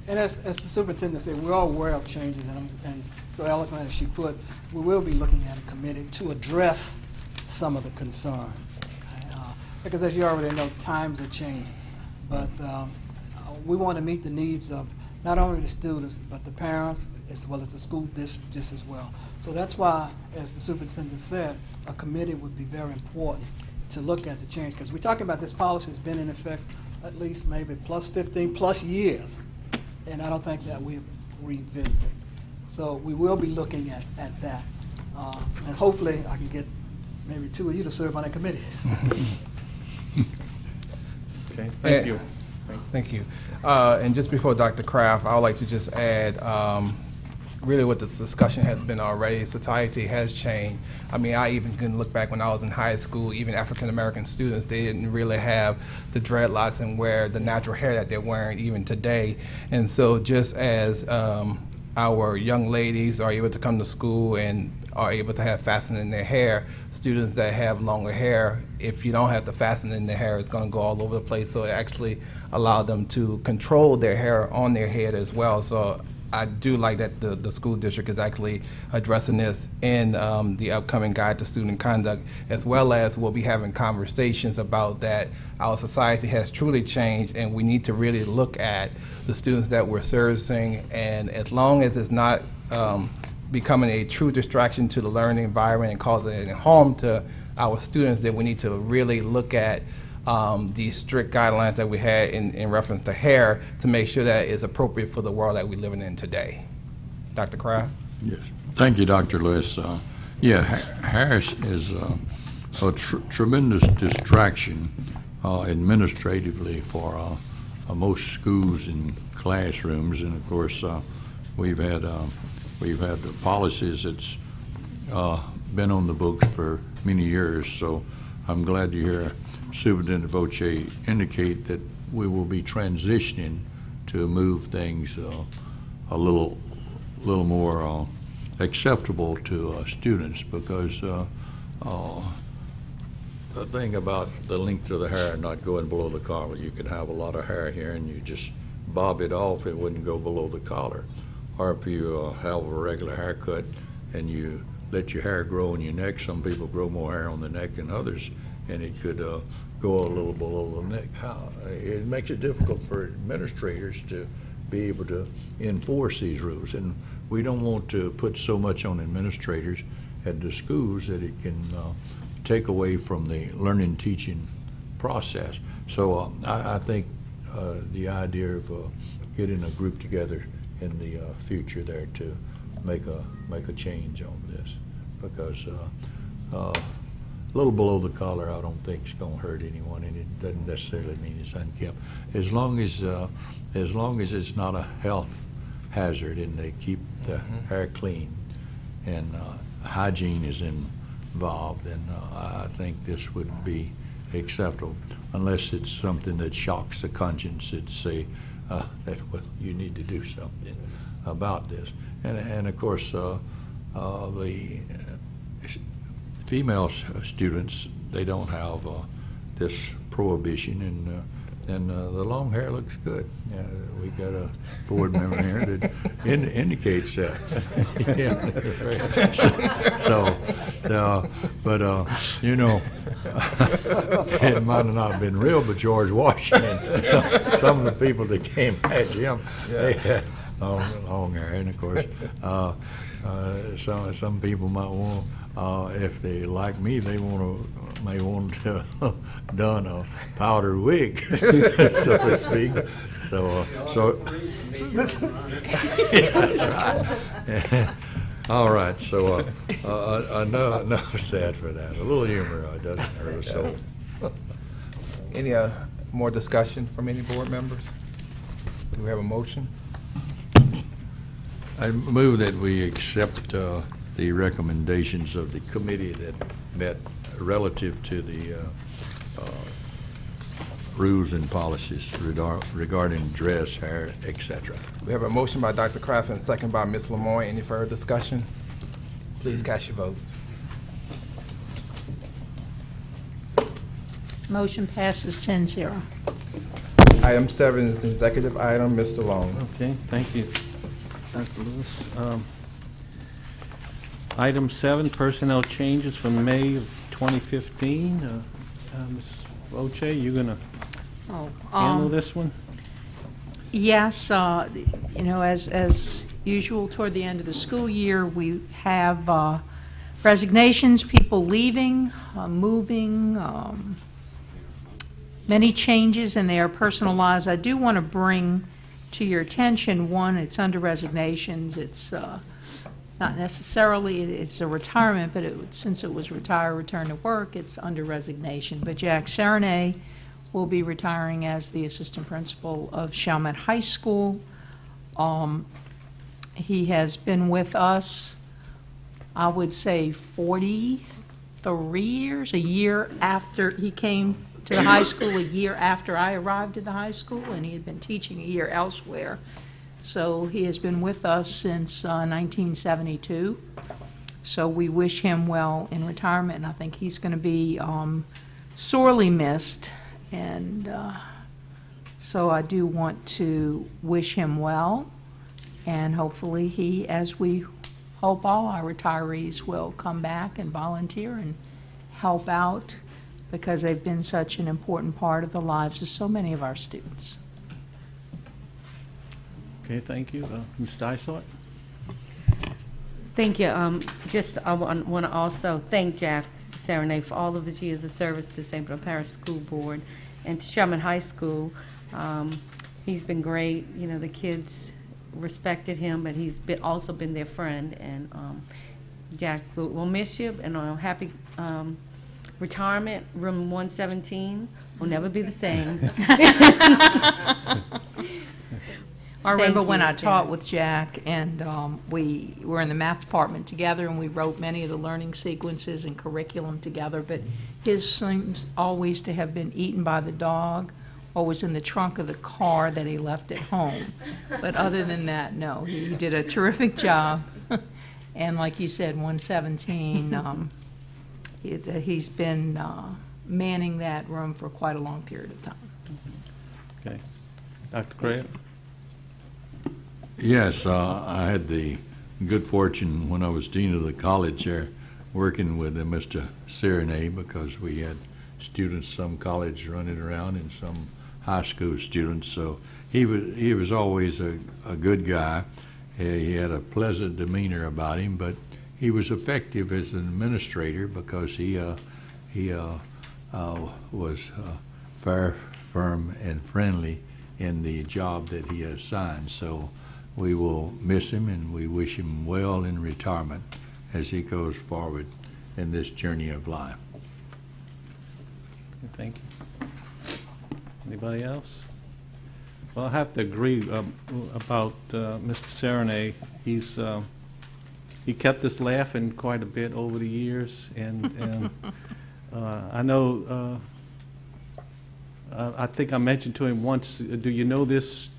[SPEAKER 7] And as the superintendent said, we're all aware of changes, and so eloquent as she put, we will be looking at a committee to address some of the concerns. Because as you already know, times are changing. But we want to meet the needs of not only the students, but the parents, as well as the school district just as well. So that's why, as the superintendent said, a committee would be very important to look at the change, because we're talking about this policy has been in effect at least maybe plus 15 plus years, and I don't think that we've revisited. So we will be looking at that, and hopefully I can get maybe 2 of you to serve on that committee.
[SPEAKER 8] Okay, thank you.
[SPEAKER 6] Thank you. And just before Dr. Kraft, I would like to just add, really what this discussion has been already, society has changed. I mean, I even can look back when I was in high school, even African-American students, they didn't really have the dreadlocks and wear the natural hair that they're wearing even today. And so just as our young ladies are able to come to school and are able to have fastening in their hair, students that have longer hair, if you don't have the fastening in their hair, it's going to go all over the place. So it actually allowed them to control their hair on their head as well. So I do like that the school district is actually addressing this in the upcoming Guide to Student Conduct, as well as we'll be having conversations about that. Our society has truly changed, and we need to really look at the students that we're servicing, and as long as it's not becoming a true distraction to the learning environment and causing any harm to our students, then we need to really look at the strict guidelines that we had in reference to hair to make sure that it's appropriate for the world that we're living in today. Dr. Kraft?
[SPEAKER 1] Yes. Thank you, Dr. Lewis. Hair is a tremendous distraction administratively for most schools and classrooms, and of course we've had the policies that's been on the books for many years. So I'm glad to hear Superintendent Voitier indicate that we will be transitioning to move things a little more acceptable to students, because the thing about the length of the hair not going below the collar, you could have a lot of hair here and you just bob it off, it wouldn't go below the collar. Or if you have a regular haircut and you let your hair grow on your neck, some people grow more hair on the neck than others, and it could go a little below the neck. It makes it difficult for administrators to be able to enforce these rules, and we don't want to put so much on administrators at the schools that it can take away from the learning teaching process. So I think the idea of getting a group together in the future there to make a change on this, because a little below the collar I don't think is going to hurt anyone, and it doesn't necessarily mean it's unkempt. As long as it's not a health hazard and they keep the hair clean and hygiene is involved, then I think this would be acceptable, unless it's something that shocks the conscience that say that, well, you need to do something about this. And of course the female students, they don't have this prohibition, and the long hair looks good. We've got a board member here that indicates that. But you know, it might have not been real, but George Washington, some of the people that came at him, they had long hair, and of course, some people might want. If they like me, they may want to done a powder wig, so to speak. All right. So no sad for that. A little humor doesn't hurt us. So,
[SPEAKER 6] Any more discussion from any board members? Do we have a motion?
[SPEAKER 1] I move that we accept the recommendations of the committee that met relative to the rules and policies regarding dress, hair, etc.
[SPEAKER 6] We have a motion by Dr. Kraft and a second by Ms. Lemoyne. Any further discussion? Please cast your votes.
[SPEAKER 2] Motion passes 10-0.
[SPEAKER 6] Item 7 is the executive item. Mr. Long.
[SPEAKER 8] Okay, thank you, Dr. Lewis. Item 7, personnel changes from May of 2015. Ms. Voitier, you going to handle this one?
[SPEAKER 2] Yes, you know, as usual, toward the end of the school year, we have Resignations, people leaving, moving, many changes in their personal lives. I do want to bring to your attention, one, it's under resignations. It's not necessarily, it's a retirement, but since it was retire, return to work, it's under resignation. But Jack Serenay will be retiring as the assistant principal of Chalmette High School. He has been with us, I would say 43 years, a year after he came to the high school, a year after I arrived at the high school, and he had been teaching a year elsewhere. So he has been with us since 1972. So we wish him well in retirement, and I think he's going to be sorely missed. And so I do want to wish him well, and hopefully he, as we hope all our retirees, will come back and volunteer and help out, because they've been such an important part of the lives of so many of our students.
[SPEAKER 8] Okay, thank you. Ms. Dysart?
[SPEAKER 9] Thank you. I want to also thank Jack Serenay for all of his years of service to St. Paul Parish School Board and to Sherman High School. He's been great. You know, the kids respected him, but he's also been their friend. And Jack, we'll miss you, and happy retirement. Room 117 will never be the same.
[SPEAKER 2] I remember when I taught with Jack, and we were in the math department together, and we wrote many of the learning sequences and curriculum together, but his seems always to have been eaten by the dog or was in the trunk of the car that he left at home. But other than that, no, he did a terrific job. And like you said, 117, he's been manning that room for quite a long period of time.
[SPEAKER 8] Okay. Dr. Craig?
[SPEAKER 1] Yes, I had the good fortune when I was dean of the college there, working with Mr. Serenay, because we had students, some college running around and some high school students. So he was always a good guy. He had a pleasant demeanor about him, but he was effective as an administrator because he was fair, firm, and friendly in the job that he assigned. So we will miss him, and we wish him well in retirement as he goes forward in this journey of life.
[SPEAKER 8] Thank you. Anybody else? Well, I have to agree about Mr. Serenay. He kept us laughing quite a bit over the years, and I know. I think I mentioned to him once, do you know this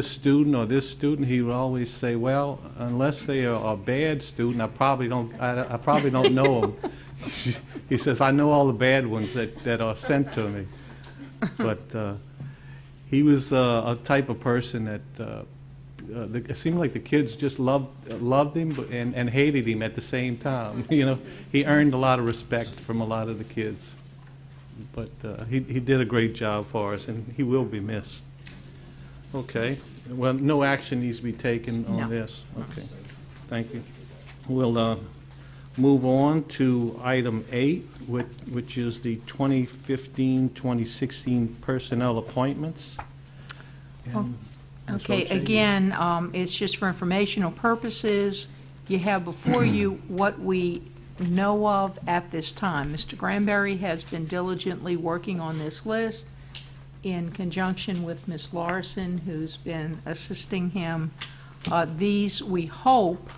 [SPEAKER 8] student or this student? He would always say, well, unless they are a bad student, I probably don't know them. He says, I know all the bad ones that are sent to me. But he was a type of person that it seemed like the kids just loved him and hated him at the same time. You know, he earned a lot of respect from a lot of the kids. But he did a great job for us, and he will be missed. Okay. Well, no action needs to be taken on this. Okay. Thank you. We'll move on to item 8, which is the 2015-2016 personnel appointments.
[SPEAKER 2] Okay, again, it's just for informational purposes. You have before you what we know of at this time. Mr. Granberry has been diligently working on this list in conjunction with Ms. Larson, who's been assisting him. These, we hope,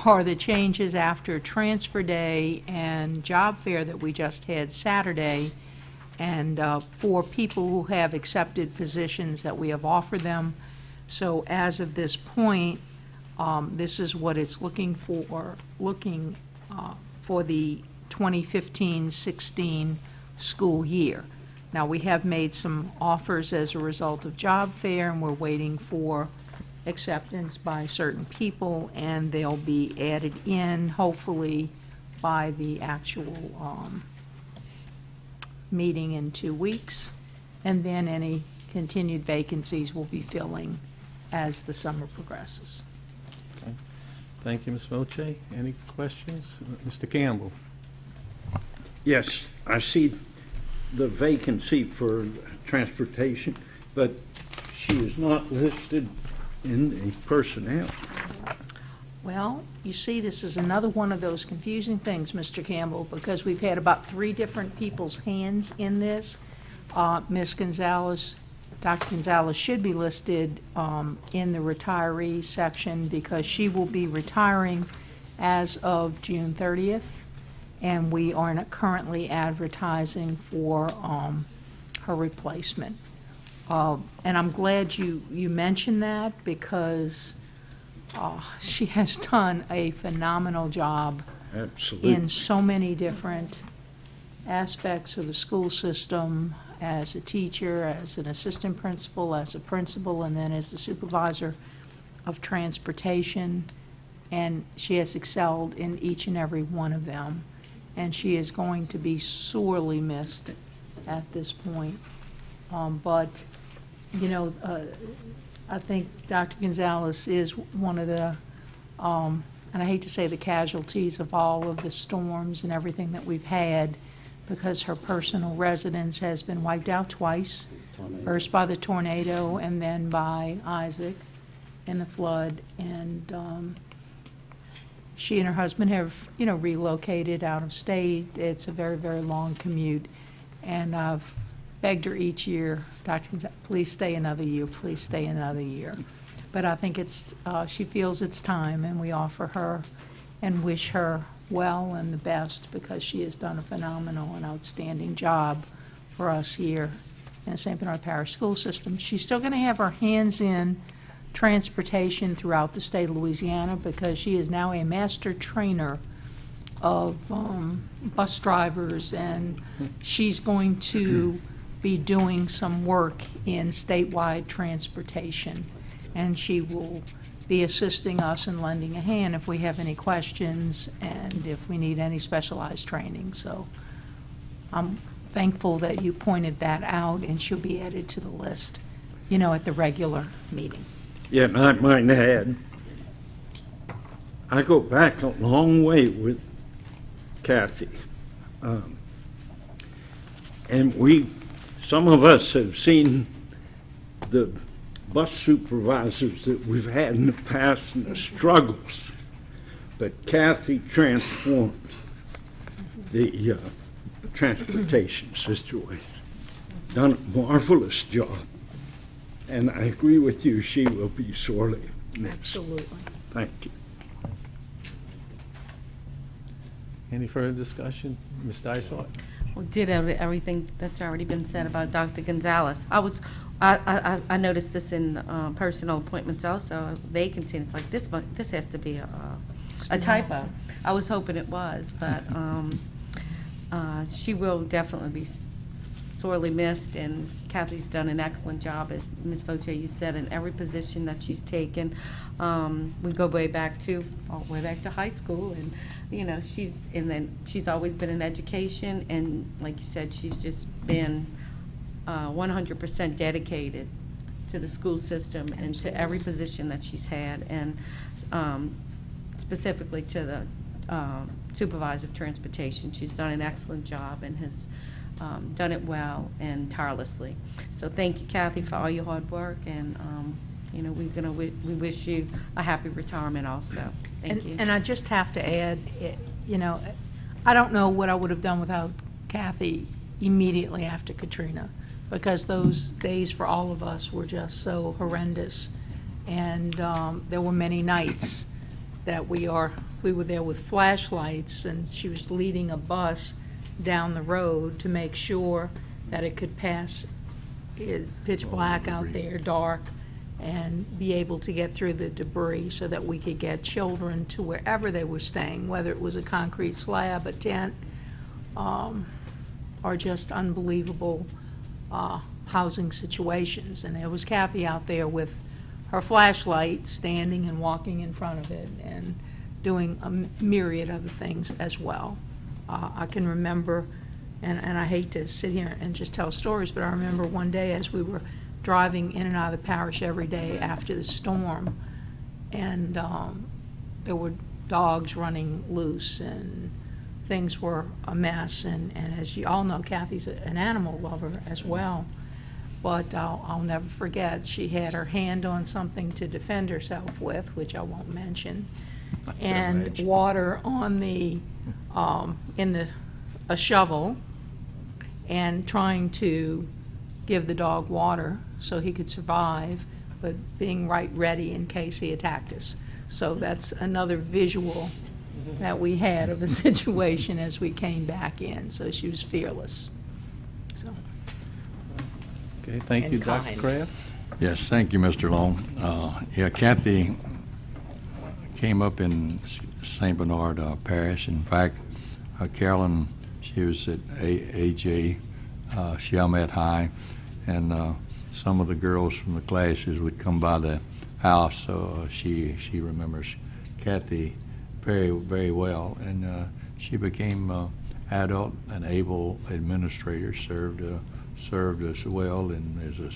[SPEAKER 2] are the changes after Transfer Day and Job Fair that we just had Saturday, and for people who have accepted positions that we have offered them. So as of this point, this is what it's looking for the 2015-16 school year. Now, we have made some offers as a result of Job Fair, and we're waiting for acceptance by certain people, and they'll be added in, hopefully, by the actual meeting in 2 weeks. And then any continued vacancies will be filling as the summer progresses.
[SPEAKER 8] Okay. Thank you, Ms. Voitier. Any questions? Mr. Campbell?
[SPEAKER 11] Yes, I see the vacancy for transportation, but she is not listed in the personnel.
[SPEAKER 2] Well, you see, this is another one of those confusing things, Mr. Campbell, because we've had about 3 different people's hands in this. Ms. Gonzalez, Dr. Gonzalez should be listed in the retiree section because she will be retiring as of June 30th, and we are not currently advertising for her replacement. And I'm glad you mentioned that because she has done a phenomenal job
[SPEAKER 11] Absolutely.
[SPEAKER 2] in so many different aspects of the school system, as a teacher, as an assistant principal, as a principal, and then as the supervisor of transportation. And she has excelled in each and every one of them. And she is going to be sorely missed at this point. But, you know, I think Dr. Gonzalez is one of the, and I hate to say the casualties of all of the storms and everything that we've had, because her personal residence has been wiped out twice, first by the tornado and then by Isaac in the flood. And she and her husband have, you know, relocated out of state. It's a very, very long commute. And I've begged her each year, Dr. Gonzalez, please stay another year, please stay another year. But I think it's, she feels it's time, and we offer her and wish her well and the best because she has done a phenomenal and outstanding job for us here in the St. Bernard Parish school system. She's still going to have her hands in transportation throughout the state of Louisiana because she is now a master trainer of bus drivers, and she's going to be doing some work in statewide transportation, and she will be assisting us and lending a hand if we have any questions and if we need any specialized training. So I'm thankful that you pointed that out, and she'll be added to the list, you know, at the regular meeting.
[SPEAKER 11] Yeah, and I might add, I go back a long way with Kathy. And some of us have seen the bus supervisors that we've had in the past and the struggles. But Kathy transformed the transportation situation. Done a marvelous job. And I agree with you, she will be sorely missed.
[SPEAKER 2] Absolutely.
[SPEAKER 11] Thank you.
[SPEAKER 8] Any further discussion? Ms. Dysart?
[SPEAKER 9] Well, did everything that's already been said about Dr. Gonzalez. I noticed this in personal appointments also, vacancy, and it's like, this has to be a typo. I was hoping it was, but she will definitely be sorely missed, and Kathy's done an excellent job, as Ms. Voitier, you said, in every position that she's taken. We go way back to high school, and you know, she's always been in education, and like you said, she's just been 100% dedicated to the school system and to every position that she's had, and specifically to the supervisor of transportation. She's done an excellent job and has done it well and tirelessly. So thank you, Kathy, for all your hard work, and you know, we wish you a happy retirement also. Thank you.
[SPEAKER 2] And I just have to add, you know, I don't know what I would have done without Kathy immediately after Katrina, because those days for all of us were just so horrendous. And there were many nights that we were there with flashlights, and she was leading a bus down the road to make sure that it could pass pitch black out there, dark, and be able to get through the debris so that we could get children to wherever they were staying, whether it was a concrete slab, a tent, or just unbelievable housing situations. And there was Kathy out there with her flashlight, standing and walking in front of it and doing a myriad other things as well. I can remember, and I hate to sit here and just tell stories, but I remember one day as we were driving in and out of the parish every day after the storm, and there were dogs running loose and things were a mess. And as you all know, Kathy's an animal lover as well. But I'll never forget, she had her hand on something to defend herself with, which I won't mention, and water on the, a shovel, and trying to give the dog water so he could survive, but being right ready in case he attacked us. So that's another visual that we had of a situation as we came back in. So she was fearless. So.
[SPEAKER 8] Okay, thank you,
[SPEAKER 2] And
[SPEAKER 8] Dr.
[SPEAKER 2] kind.
[SPEAKER 8] Kraft.
[SPEAKER 1] Yes, thank you, Mr. Long. Yeah, Kathy came up in St. Bernard Parish. In fact, Carolyn, she was at AJ Chalmette High, and some of the girls from the classes would come by the house, so she remembers Kathy very, very well, and she became adult and able administrator, served as well, and as a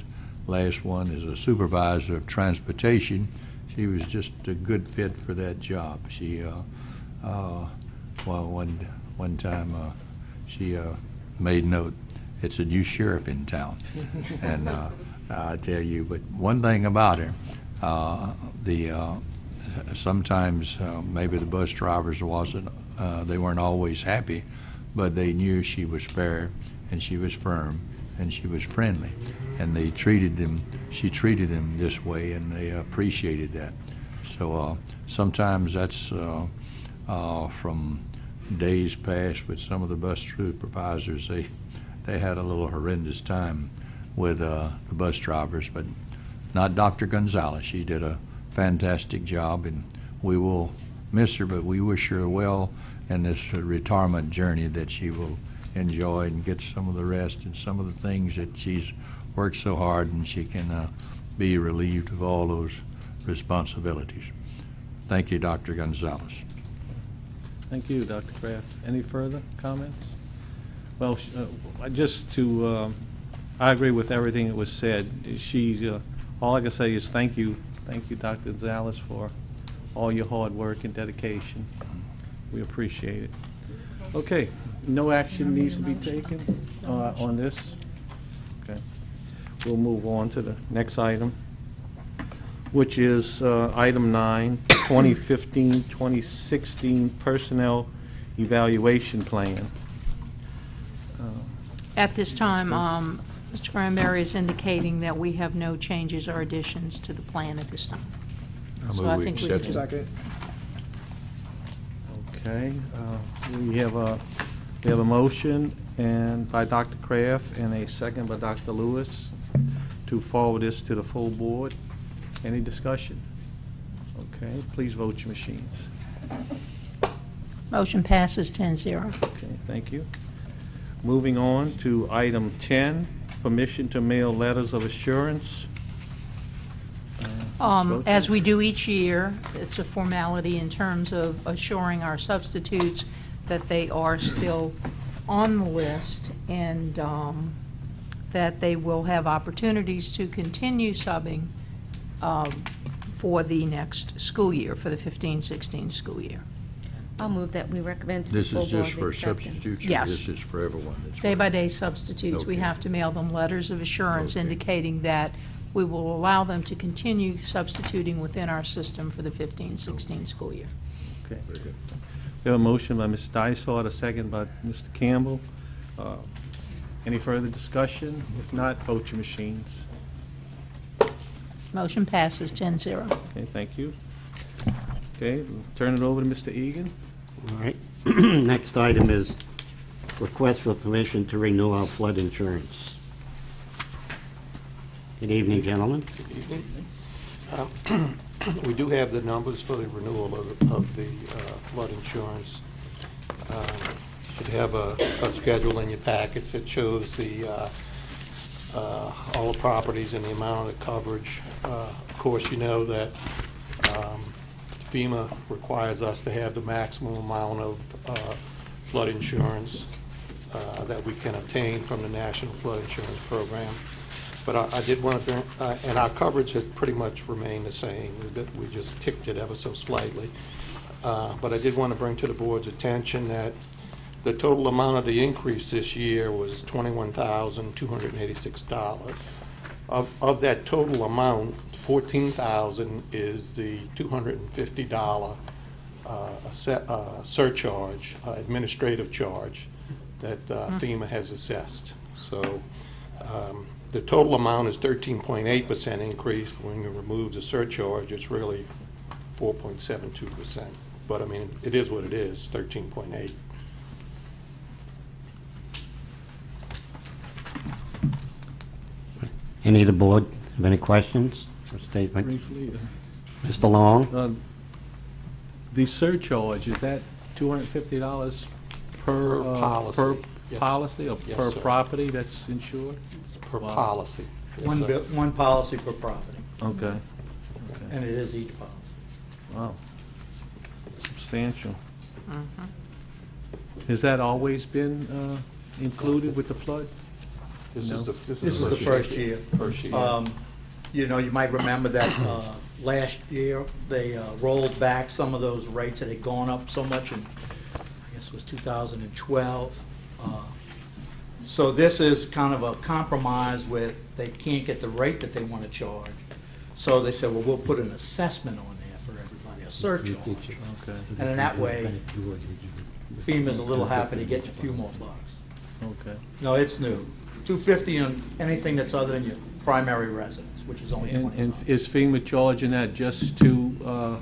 [SPEAKER 1] last one as a supervisor of transportation. She was just a good fit for that job. She, well, one time she made note, it's a new sheriff in town, and I tell you. But one thing about her, sometimes maybe the bus drivers they weren't always happy, but they knew she was fair and she was firm and she was friendly, and she treated them this way, and they appreciated that. So sometimes that's from days past with some of the bus supervisors. They had a little horrendous time with the bus drivers, but not Dr. Gonzalez. She did a fantastic job, and we will miss her, but we wish her well in this retirement journey, that she will enjoy and get some of the rest and some of the things that she's worked so hard, and she can be relieved of all those responsibilities. Thank you, Dr. Gonzalez.
[SPEAKER 8] Thank you, Dr. Kraft. Any further comments? Well, I agree with everything that was said. All I can say is thank you, Dr. Gonzalez, for all your hard work and dedication. We appreciate it. Okay, no action needs to be taken on this. Okay, we'll move on to the next item, which is item 9, 2015-2016 Personnel Evaluation Plan.
[SPEAKER 2] At this time, Mr. Granberry is indicating that we have no changes or additions to the plan at this time. So I think we can just.
[SPEAKER 8] Okay, we have a motion and by Dr. Kraft and a second by Dr. Lewis to forward this to the full board. Any discussion? Okay, please vote your machines.
[SPEAKER 2] Motion passes 10-0.
[SPEAKER 8] Okay, thank you. Moving on to item 10, permission to mail letters of assurance.
[SPEAKER 2] As we do each year, it's a formality in terms of assuring our substitutes that they are still on the list, and that they will have opportunities to continue subbing for the next school year, for the 15-16 school year.
[SPEAKER 9] I'll move that we recommend to the
[SPEAKER 1] This
[SPEAKER 9] full
[SPEAKER 1] is
[SPEAKER 9] board
[SPEAKER 1] just
[SPEAKER 9] the
[SPEAKER 1] for
[SPEAKER 9] acceptance.
[SPEAKER 1] substitutes? Or
[SPEAKER 2] Yes.
[SPEAKER 1] this is for everyone?
[SPEAKER 2] Day-by-day substitutes, we
[SPEAKER 1] Okay.
[SPEAKER 2] have to mail them letters of assurance
[SPEAKER 1] Okay.
[SPEAKER 2] indicating that we will allow them to continue substituting within our system for the 15-16 school year.
[SPEAKER 8] Okay. We have a motion by Mr. Dysart, a second by Mr. Campbell. Any further discussion? If not, vote your machines.
[SPEAKER 2] Motion passes 10-0.
[SPEAKER 8] Okay, thank you. Okay, we'll turn it over to Mr. Egan.
[SPEAKER 12] All right. Next item is request for permission to renew our flood insurance. Good evening, gentlemen.
[SPEAKER 13] We do have the numbers for the renewal of the flood insurance. You should have a schedule in your packets that shows all the properties and the amount of the coverage. Of course, you know that FEMA requires us to have the maximum amount of flood insurance that we can obtain from the National Flood Insurance Program. But I did want to, and our coverage has pretty much remained the same. We just ticked it ever so slightly. but I did want to bring to the board's attention that the total amount of the increase this year was $21,286. Of that total amount, $14,000 is the $250 surcharge, administrative charge that FEMA has assessed. So the total amount is 13.8% increase. When you remove the surcharge, it's really 4.72%. But I mean, it is what it is, 13.8.
[SPEAKER 12] Any of the board have any questions or statement?
[SPEAKER 8] Briefly,
[SPEAKER 12] Mr. Long?
[SPEAKER 8] the surcharge, is that $250 per
[SPEAKER 13] policy.
[SPEAKER 8] per
[SPEAKER 13] Yes.
[SPEAKER 8] policy or
[SPEAKER 13] Yes,
[SPEAKER 8] per
[SPEAKER 13] sir.
[SPEAKER 8] property that's insured?
[SPEAKER 13] It's per
[SPEAKER 8] Wow.
[SPEAKER 13] policy.
[SPEAKER 14] One
[SPEAKER 13] It's,
[SPEAKER 14] one policy per property,
[SPEAKER 8] Okay.
[SPEAKER 14] and it is each policy.
[SPEAKER 8] Wow. Substantial. Has that always been included with the flood?
[SPEAKER 13] This
[SPEAKER 8] No.
[SPEAKER 13] is the
[SPEAKER 14] This is the first year.
[SPEAKER 13] First year.
[SPEAKER 14] You know, you might remember that last year, they rolled back some of those rates that had gone up so much in, I guess it was 2012. So this is kind of a compromise with, they can't get the rate that they want to charge. So they said, well, we'll put an assessment on there for everybody, a surcharge.
[SPEAKER 8] Okay.
[SPEAKER 14] And in that way, FEMA's a little happy to get a few more bucks.
[SPEAKER 8] Okay.
[SPEAKER 14] No, it's new. $250 on anything that's other than your primary residence, which is only
[SPEAKER 8] And
[SPEAKER 14] $25.
[SPEAKER 8] is FEMA charging that just to,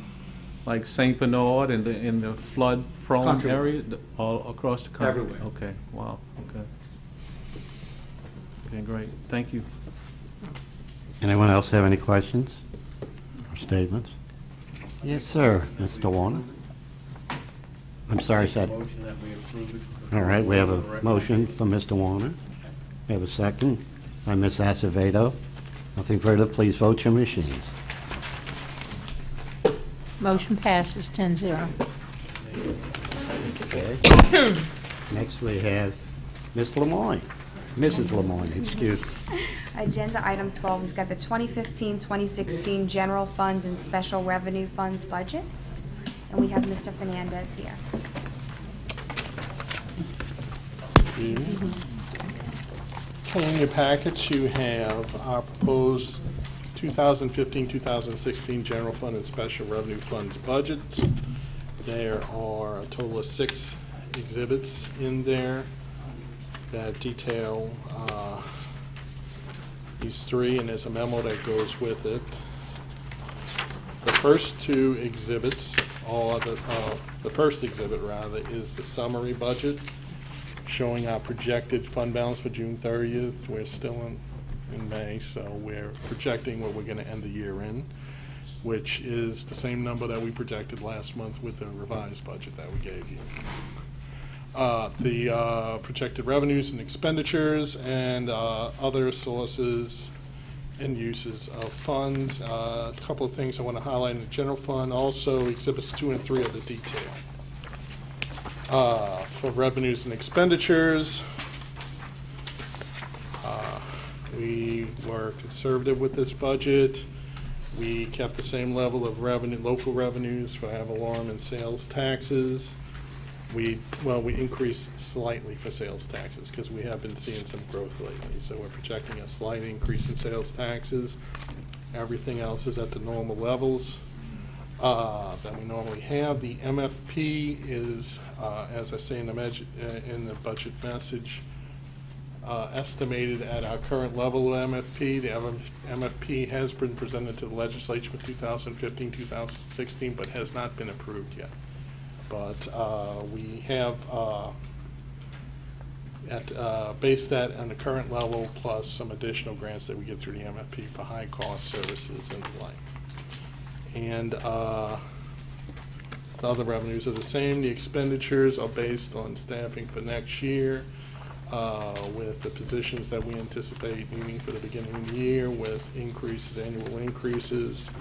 [SPEAKER 8] like St. Bernard and the flood-prone
[SPEAKER 14] Country.
[SPEAKER 8] area, all across the country?
[SPEAKER 14] Everywhere.
[SPEAKER 8] Okay, wow, okay. Okay, great, thank you.
[SPEAKER 12] Anyone else have any questions or statements? Yes, sir. Mr. Warner? I'm sorry, sir.
[SPEAKER 3] Motion that we approve it.
[SPEAKER 12] All right, we have a motion from Mr. Warner. We have a second by Ms. Acevedo. Nothing further, please vote your machines.
[SPEAKER 2] Motion passes 10-0.
[SPEAKER 12] Okay. Next, we have Ms. Lemoyne. Mrs. Lemoyne, excuse me.
[SPEAKER 15] Agenda item 12, we've got the 2015-2016 general funds and special revenue funds budgets, and we have Mr. Fernandez here.
[SPEAKER 16] Okay, in your packets, you have our proposed 2015-2016 general fund and special revenue funds budgets. There are a total of 6 exhibits in there that detail these 3, and there's a memo that goes with it. The first 2 exhibits, or the first exhibit rather, is the summary budget showing our projected fund balance for June 30th. We're still in May, so we're projecting what we're going to end the year in, which is the same number that we projected last month with the revised budget that we gave you. The projected revenues and expenditures and other sources and uses of funds. A couple of things I want to highlight in the general fund. Also, exhibits 2 and 3 are the detail. For revenues and expenditures, we were conservative with this budget. We kept the same level of revenue, local revenues for ad valorem and sales taxes. We increased slightly for sales taxes because we have been seeing some growth lately. So we're projecting a slight increase in sales taxes. Everything else is at the normal levels that we normally have. The MFP is, as I say in the budget message, estimated at our current level of MFP. The MFP has been presented to the legislature for 2015-2016, but has not been approved yet. But we have based that on the current level plus some additional grants that we get through the MFP for high-cost services and the like. And the other revenues are the same. The expenditures are based on staffing for next year with the positions that we anticipate needing for the beginning of the year with increases, annual increases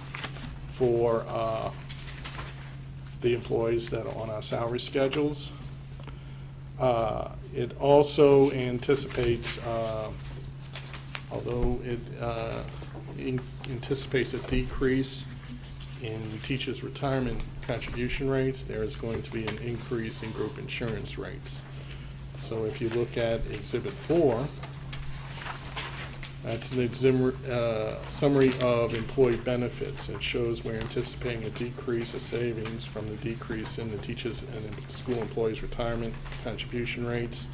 [SPEAKER 16] for the employees that are on our salary schedules. It also anticipates, although it anticipates a decrease in teachers' retirement contribution rates, there is going to be an increase in group insurance rates. So if you look at Exhibit 4, that's an summary of employee benefits. It shows we're anticipating a decrease of savings from the decrease in the teachers and school employees' retirement contribution rates,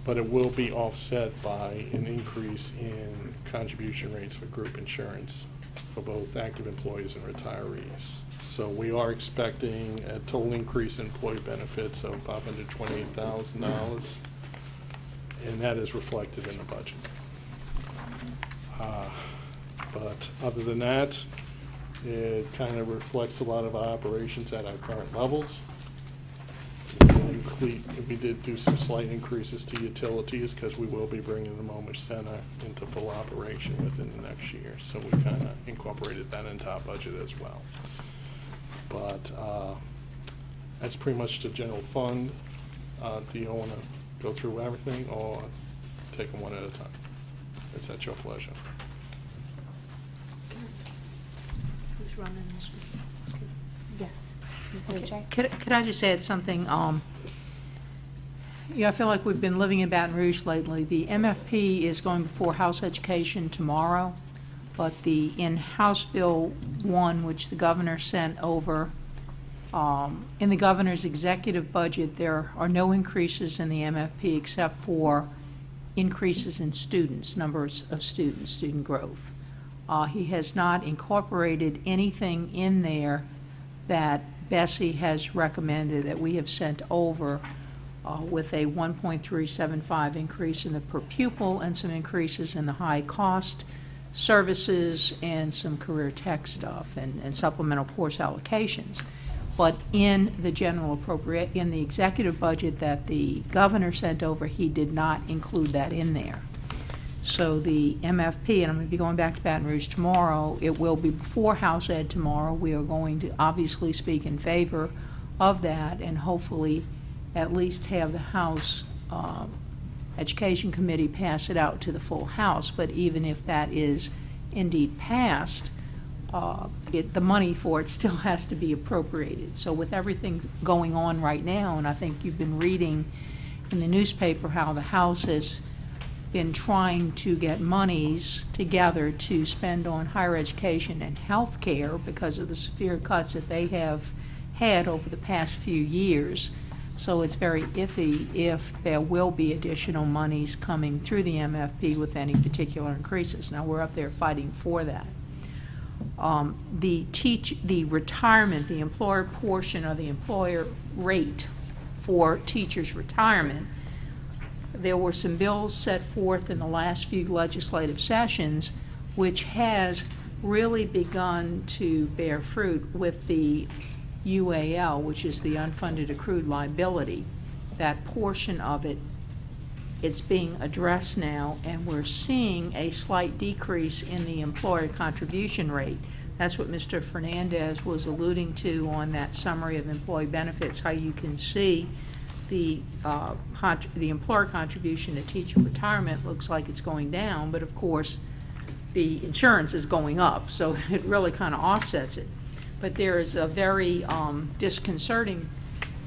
[SPEAKER 16] but it will be offset by an increase in contribution rates for group insurance for both active employees and retirees. So we are expecting a total increase in employee benefits of $528,000, and that is reflected in the budget. But other than that, it kind of reflects a lot of our operations at our current levels. We did do some slight increases to utilities because we will be bringing the Momish Center into full operation within the next year. So we kind of incorporated that into our budget as well. But that's pretty much the general fund. Do you want to go through everything or take them one at a time? It's at your pleasure.
[SPEAKER 2] Who's running this one?
[SPEAKER 15] Yes. Ms.
[SPEAKER 2] Okay.
[SPEAKER 15] Voitier?
[SPEAKER 2] Could I just add something? I feel like we've been living in Baton Rouge lately. The MFP is going before House Education tomorrow, but in House Bill 1, which the governor sent over, in the governor's executive budget, there are no increases in the MFP except for increases in students, numbers of students, student growth. He has not incorporated anything in there that Bessie has recommended that we have sent over with a 1.375 increase in the per pupil and some increases in the high cost services and some career tech stuff and supplemental course allocations. But in the in the executive budget that the governor sent over, he did not include that in there. So the MFP, and I'm going to be going back to Baton Rouge tomorrow, it will be before House Ed tomorrow. We are going to obviously speak in favor of that and hopefully at least have the House Education Committee pass it out to the full House. But even if that is indeed passed, the money for it still has to be appropriated. So with everything going on right now, and I think you've been reading in the newspaper how the House has been trying to get monies together to spend on higher education and health care because of the severe cuts that they have had over the past few years. So it's very iffy if there will be additional monies coming through the MFP with any particular increases. Now, we're up there fighting for that. The retirement, the employer portion of the employer rate for teachers' retirement, there were some bills set forth in the last few legislative sessions which has really begun to bear fruit with the UAL, which is the unfunded accrued liability. That portion of it, it's being addressed now, and we're seeing a slight decrease in the employer contribution rate. That's what Mr. Fernandez was alluding to on that summary of employee benefits, how you can see the employer contribution to teacher retirement looks like it's going down, but of course the insurance is going up, so it really kind of offsets it. But there is a very disconcerting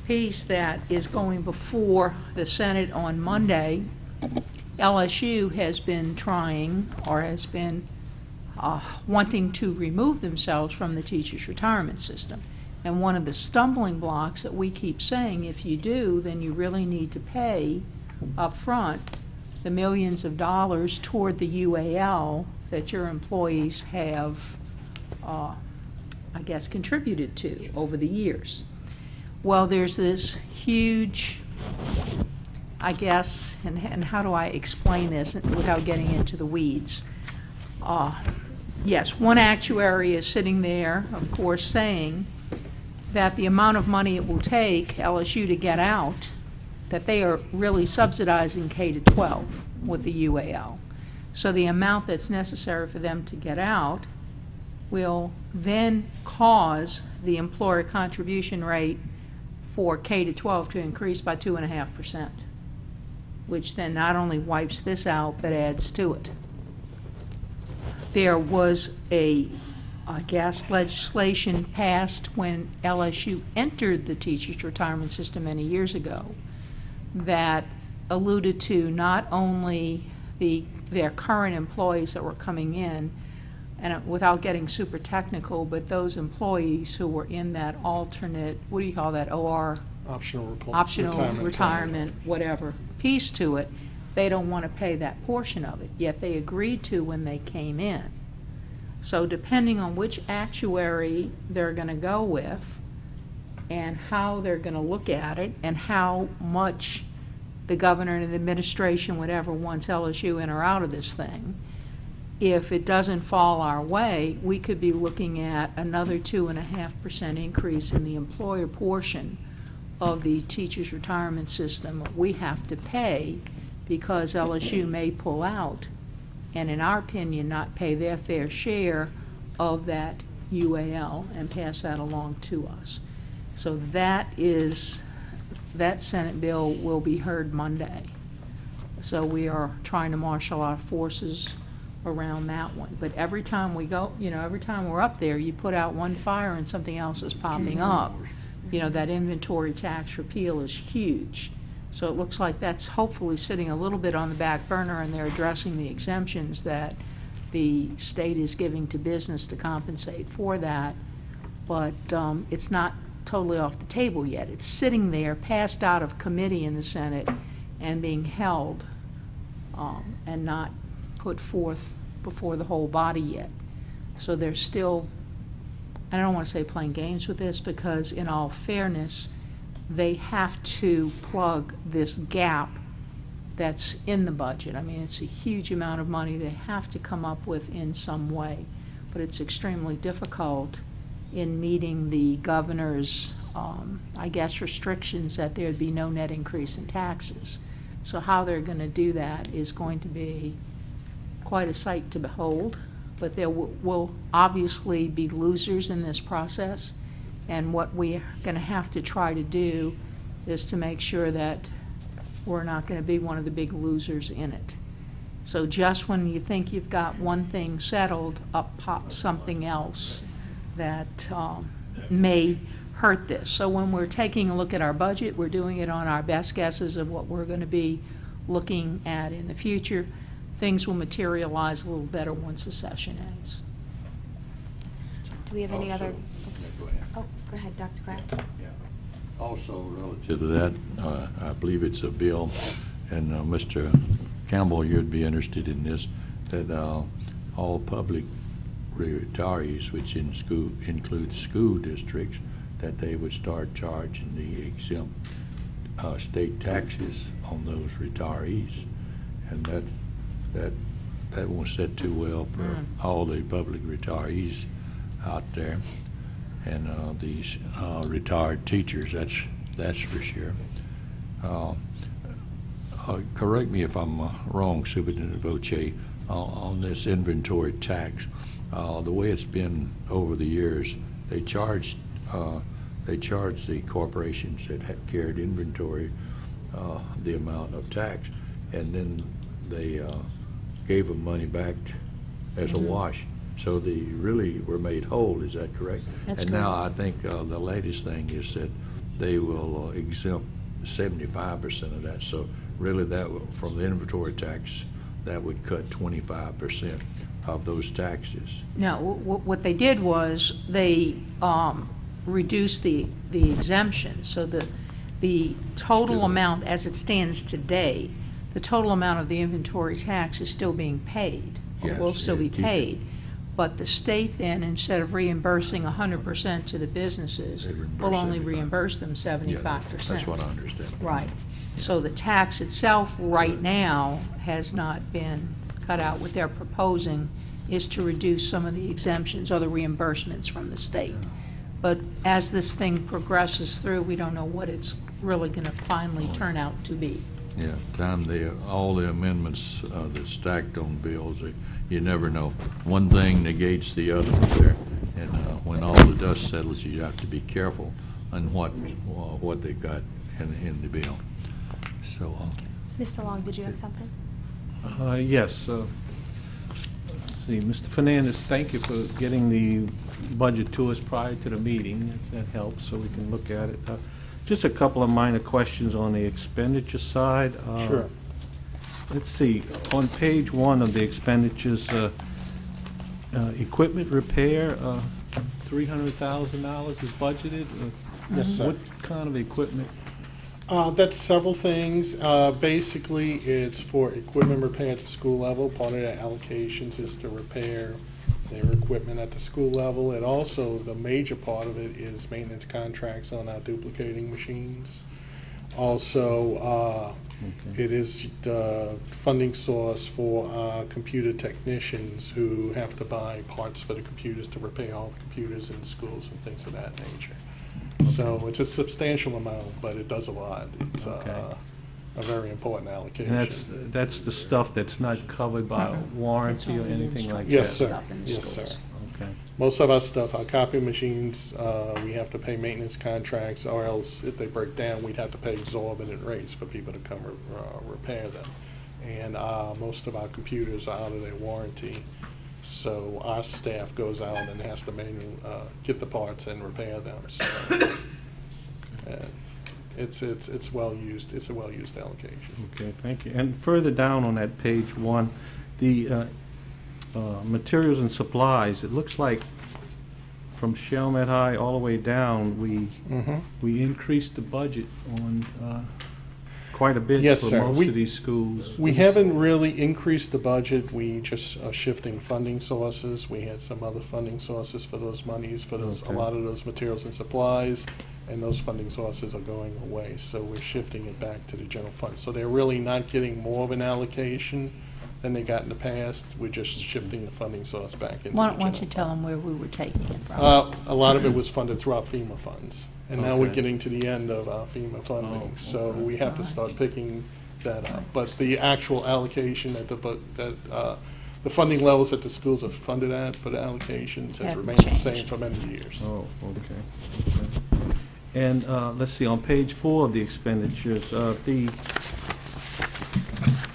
[SPEAKER 2] piece that is going before the Senate on Monday. LSU has been trying, or has been wanting to remove themselves from the teachers' retirement system. And one of the stumbling blocks that we keep saying, if you do, then you really need to pay up front the millions of dollars toward the UAL that your employees have, I guess, contributed to over the years. Well, there's this huge, I guess, and how do I explain this without getting into the weeds? Yes, one actuary is sitting there, of course, saying that the amount of money it will take LSU to get out, that they are really subsidizing K-12 with the UAL. So the amount that's necessary for them to get out will then cause the employer contribution rate for K-12 to increase by 2.5%, which then not only wipes this out, but adds to it. There was a gas legislation passed when LSU entered the teachers' retirement system many years ago that alluded to not only their current employees that were coming in, and without getting super technical, but those employees who were in that alternate, what do you call that, OR?
[SPEAKER 16] Optional
[SPEAKER 2] retirement, whatever, piece to it, they don't want to pay that portion of it, yet they agreed to when they came in. So depending on which actuary they're going to go with and how they're going to look at it and how much the governor and the administration, whatever, wants LSU in or out of this thing, if it doesn't fall our way, we could be looking at another 2.5% increase in the employer portion of the teachers' retirement system we have to pay because LSU may pull out and, in our opinion, not pay their fair share of that UAL and pass that along to us. So that Senate bill will be heard Monday. So we are trying to marshal our forces around that one. But every time we go, every time we're up there, you put out one fire and something else is popping up. That inventory tax repeal is huge. So it looks like that's hopefully sitting a little bit on the back burner, and they're addressing the exemptions that the state is giving to business to compensate for that. But it's not totally off the table yet. It's sitting there, passed out of committee in the Senate, and being held and not put forth before the whole body yet. So they're still, I don't want to say playing games with this, because in all fairness, they have to plug this gap that's in the budget. I mean, it's a huge amount of money they have to come up with in some way, but it's extremely difficult in meeting the governor's, I guess, restrictions that there'd be no net increase in taxes. So how they're going to do that is going to be quite a sight to behold, but there will obviously be losers in this process, and what we're going to have to try to do is to make sure that we're not going to be one of the big losers in it. So just when you think you've got one thing settled, up pops something else that may hurt this. So when we're taking a look at our budget, we're doing it on our best guesses of what we're going to be looking at in the future. Things will materialize a little better once the session ends.
[SPEAKER 15] Do we have any
[SPEAKER 1] Also-
[SPEAKER 15] other?
[SPEAKER 1] Go ahead.
[SPEAKER 15] Oh, go ahead, Dr. Kraft.
[SPEAKER 1] Yeah. Also, relative to that, I believe it's a bill, and Mr. Campbell, you'd be interested in this, that all public retirees, which includes school districts, that they would start charging the exempt state taxes on those retirees, and that won't sit too well for all the public retirees out there, and these retired teachers. That's for sure. Correct me if I'm wrong, Superintendent Voitier, on this inventory tax. The way it's been over the years, they charged the corporations that had carried inventory the amount of tax, and then they gave them money back as a wash. So they really were made whole. Is that correct?
[SPEAKER 2] That's
[SPEAKER 1] and
[SPEAKER 2] correct.
[SPEAKER 1] Now I think the latest thing is that they will exempt 75% of that. So really, that from the inventory tax, that would cut 25% of those taxes.
[SPEAKER 2] Now, what they did was they reduced the exemption, so the total amount as it stands today, the total amount of the inventory tax is still being paid, or
[SPEAKER 1] Yes,
[SPEAKER 2] will still be
[SPEAKER 1] yeah, keep it.
[SPEAKER 2] paid. But the state then, instead of reimbursing 100% to the businesses,
[SPEAKER 1] They reimburse
[SPEAKER 2] will only
[SPEAKER 1] 75.
[SPEAKER 2] reimburse them 75%.
[SPEAKER 1] Yeah, that's what I understand.
[SPEAKER 2] Right. So the tax itself right now has not been cut out. What they're proposing is to reduce some of the exemptions or the reimbursements from the state. But as this thing progresses through, we don't know what it's really going to finally turn out to be.
[SPEAKER 1] Yeah, all the amendments that stacked on bills, you never know. One thing negates the other there, and when all the dust settles, you have to be careful on what they got in the bill. So,
[SPEAKER 15] Mr. Long, did you have something?
[SPEAKER 8] Yes. Let's see, Mr. Fernandez, thank you for getting the budget to us prior to the meeting. That helps, so we can look at it. Just a couple of minor questions on the expenditure side.
[SPEAKER 16] Sure.
[SPEAKER 8] Let's see, on page 1 of the expenditures, equipment repair, $300,000 is budgeted?
[SPEAKER 16] Yes, sir.
[SPEAKER 8] What kind of equipment?
[SPEAKER 16] That's several things. Basically, it's for equipment repair at the school level. Part of their allocations is to repair their equipment at the school level. And also, the major part of it is maintenance contracts on our duplicating machines. Also, it is the funding source for our computer technicians who have to buy parts for the computers to repair all the computers in schools and things of that nature. So it's a substantial amount, but it does a lot. It's a very important allocation.
[SPEAKER 8] And that's the stuff that's not covered by warranty or anything like that?
[SPEAKER 16] Yes, sir. Yes, sir.
[SPEAKER 8] Okay.
[SPEAKER 16] Most of our stuff, our copy machines, we have to pay maintenance contracts, or else if they break down, we'd have to pay exorbitant rates for people to come repair them. And most of our computers are out of their warranty. So our staff goes out and has to get the parts and repair them. So it's well used. It's a well used allocation.
[SPEAKER 8] Okay, thank you. And further down on that page 1, the materials and supplies. It looks like from Chalmette High all the way down, we increased the budget on quite a bit
[SPEAKER 16] Yes,
[SPEAKER 8] for
[SPEAKER 16] sir.
[SPEAKER 8] most of these schools.
[SPEAKER 16] We haven't really increased the budget. We just are shifting funding sources. We had some other funding sources for those monies, for those a lot of those materials and supplies, and those funding sources are going away. So we're shifting it back to the general fund. So they're really not getting more of an allocation than they got in the past. We're just shifting the funding source back into the
[SPEAKER 2] Why
[SPEAKER 16] general
[SPEAKER 2] don't you tell them where we were taking it from?
[SPEAKER 16] A lot of it was funded through our FEMA funds. And now we're
[SPEAKER 8] Okay.
[SPEAKER 16] getting to the end of our FEMA funding, so
[SPEAKER 8] okay.
[SPEAKER 16] we have to start picking that up. But the actual allocation the funding levels that the schools are funded at for the allocations has
[SPEAKER 2] Haven't
[SPEAKER 16] remained the same
[SPEAKER 2] changed.
[SPEAKER 16] for many years.
[SPEAKER 8] Oh, okay. And let's see, on page 4 of the expenditures, the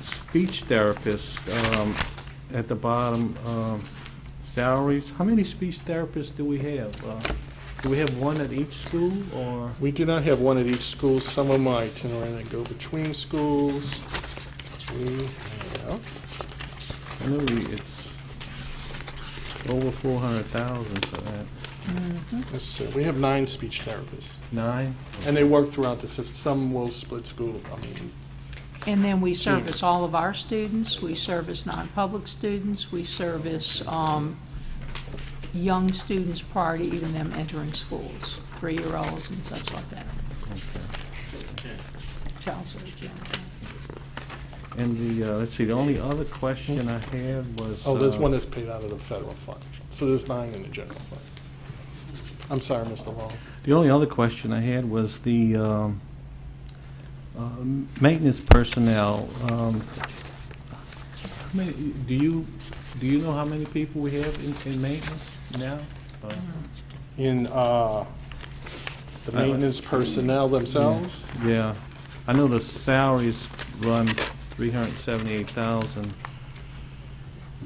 [SPEAKER 8] speech therapist at the bottom, salaries, how many speech therapists do we have? Do we have one at each school, or?
[SPEAKER 16] We do not have one at each school. Some of my itinerary that go between schools. We have.
[SPEAKER 8] I know it's over 400,000 for that.
[SPEAKER 16] Yes, sir. We have 9 speech therapists.
[SPEAKER 8] 9?
[SPEAKER 16] And they work throughout the system. Some will split school.
[SPEAKER 2] And then we service all of our students, we service non-public students, we service young students prior to even them entering schools, 3-year-olds and such like that. Child service, yeah.
[SPEAKER 8] And let's see, the only other question I had was...
[SPEAKER 16] There's one that's paid out of the federal fund. So there's 9 in the general fund. I'm sorry, Mr. Long.
[SPEAKER 8] The only other question I had was the maintenance personnel. How many, do you know how many people we have in maintenance now?
[SPEAKER 16] In the maintenance personnel themselves?
[SPEAKER 8] Yeah. I know the salaries run $378,000.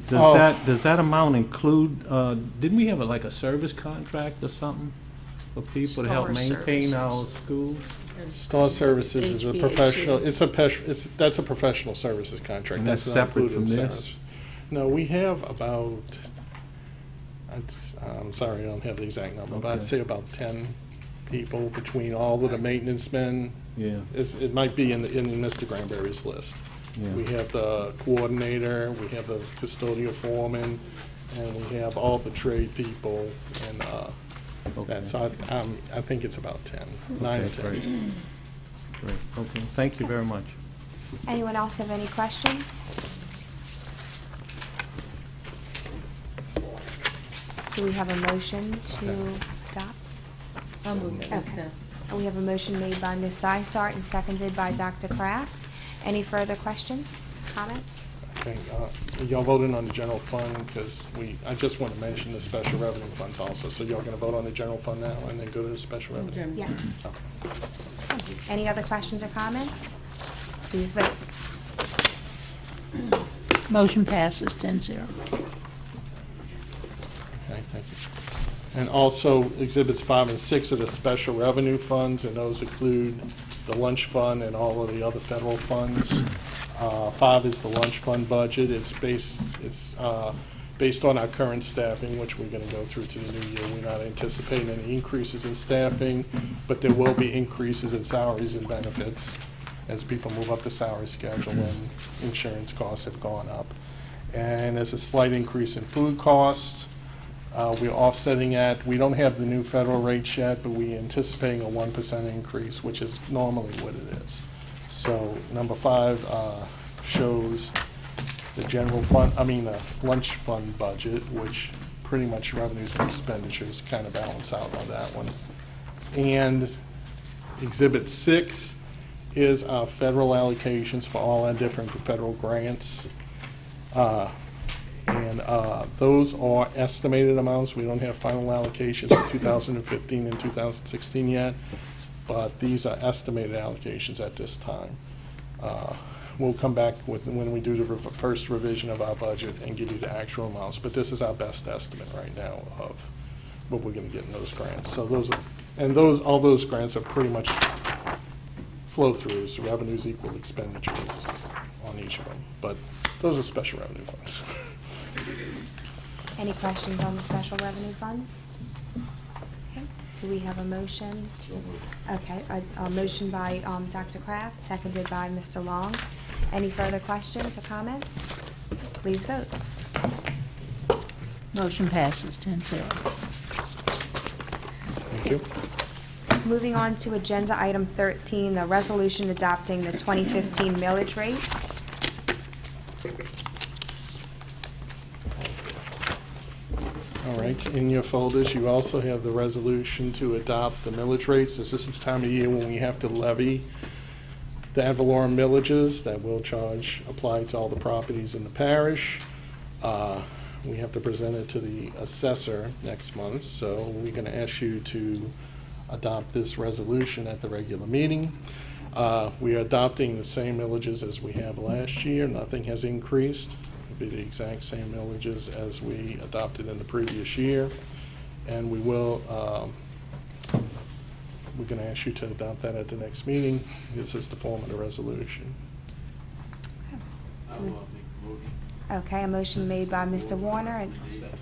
[SPEAKER 8] Does that amount include, didn't we have like a service contract or something for people to help maintain our schools?
[SPEAKER 16] Star Services is a
[SPEAKER 2] HVAC.
[SPEAKER 16] professional, that's a professional services contract.
[SPEAKER 8] And that's
[SPEAKER 16] not
[SPEAKER 8] separate
[SPEAKER 16] included
[SPEAKER 8] from
[SPEAKER 16] in
[SPEAKER 8] this?
[SPEAKER 16] service. No, we have about, I'm sorry, I don't have the exact number, but I'd
[SPEAKER 8] Okay.
[SPEAKER 16] say about 10 people between all of the maintenance men.
[SPEAKER 8] Yeah.
[SPEAKER 16] It might be in Mr. Granberry's list.
[SPEAKER 8] Yeah.
[SPEAKER 16] We have the coordinator, we have the custodial foreman, and we have all the trade people, and that's, I think it's about 10, 9 or
[SPEAKER 8] Okay,
[SPEAKER 16] 10.
[SPEAKER 8] great. Great, okay, thank you very much.
[SPEAKER 15] Anyone else have any questions? Do we have a motion to adopt?
[SPEAKER 9] I'll move it.
[SPEAKER 15] Okay. And we have a motion made by Ms. Dysart and seconded by Dr. Kraft. Any further questions, comments?
[SPEAKER 16] Okay, y'all voting on the general fund, because I just want to mention the special revenue funds also. So y'all going to vote on the general fund now and then go to the special revenue?
[SPEAKER 15] Yes.
[SPEAKER 16] Okay.
[SPEAKER 15] Any other questions or comments? Please vote.
[SPEAKER 2] Motion passes 10-0.
[SPEAKER 16] Okay, thank you. And also, Exhibits 5 and 6 are the special revenue funds, and those include the lunch fund and all of the other federal funds. 5 is the lunch fund budget. It's based on our current staffing, which we're going to go through to the new year. We're not anticipating any increases in staffing, but there will be increases in salaries and benefits as people move up the salary schedule and insurance costs have gone up. And there's a slight increase in food costs. We're offsetting that. We don't have the new federal rates yet, but we're anticipating a 1% increase, which is normally what it is. So number 5 shows the general fund, the lunch fund budget, which pretty much revenues and expenditures kind of balance out on that one. And Exhibit 6 is our federal allocations for all our different federal grants. Those are estimated amounts. We don't have final allocations for 2015 and 2016 yet, but these are estimated allocations at this time. We'll come back when we do the first revision of our budget and give you the actual amounts, but this is our best estimate right now of what we're going to get in those grants. So all those grants are pretty much flow-throughs, revenues equal expenditures on each of them, but those are special revenue funds.
[SPEAKER 15] Any questions on the special revenue funds? Okay, do we have a motion? Okay, a motion by Dr. Kraft, seconded by Mr. Long. Any further questions or comments? Please vote.
[SPEAKER 10] Motion passes 10-0.
[SPEAKER 16] Thank you.
[SPEAKER 15] Moving on to agenda item 13, the resolution adopting the 2015 millage rates.
[SPEAKER 16] All right, in your folders, you also have the resolution to adopt the millage rates. This is the time of year when we have to levy the ad valorem millages that will apply to all the properties in the parish. We have to present it to the assessor next month, so we're going to ask you to adopt this resolution at the regular meeting. We are adopting the same millages as we have last year. Nothing has increased. It'll be the exact same millages as we adopted in the previous year. And we will, we're going to ask you to adopt that at the next meeting. This is the form of the resolution.
[SPEAKER 15] Okay, a motion made by Mr. Warner and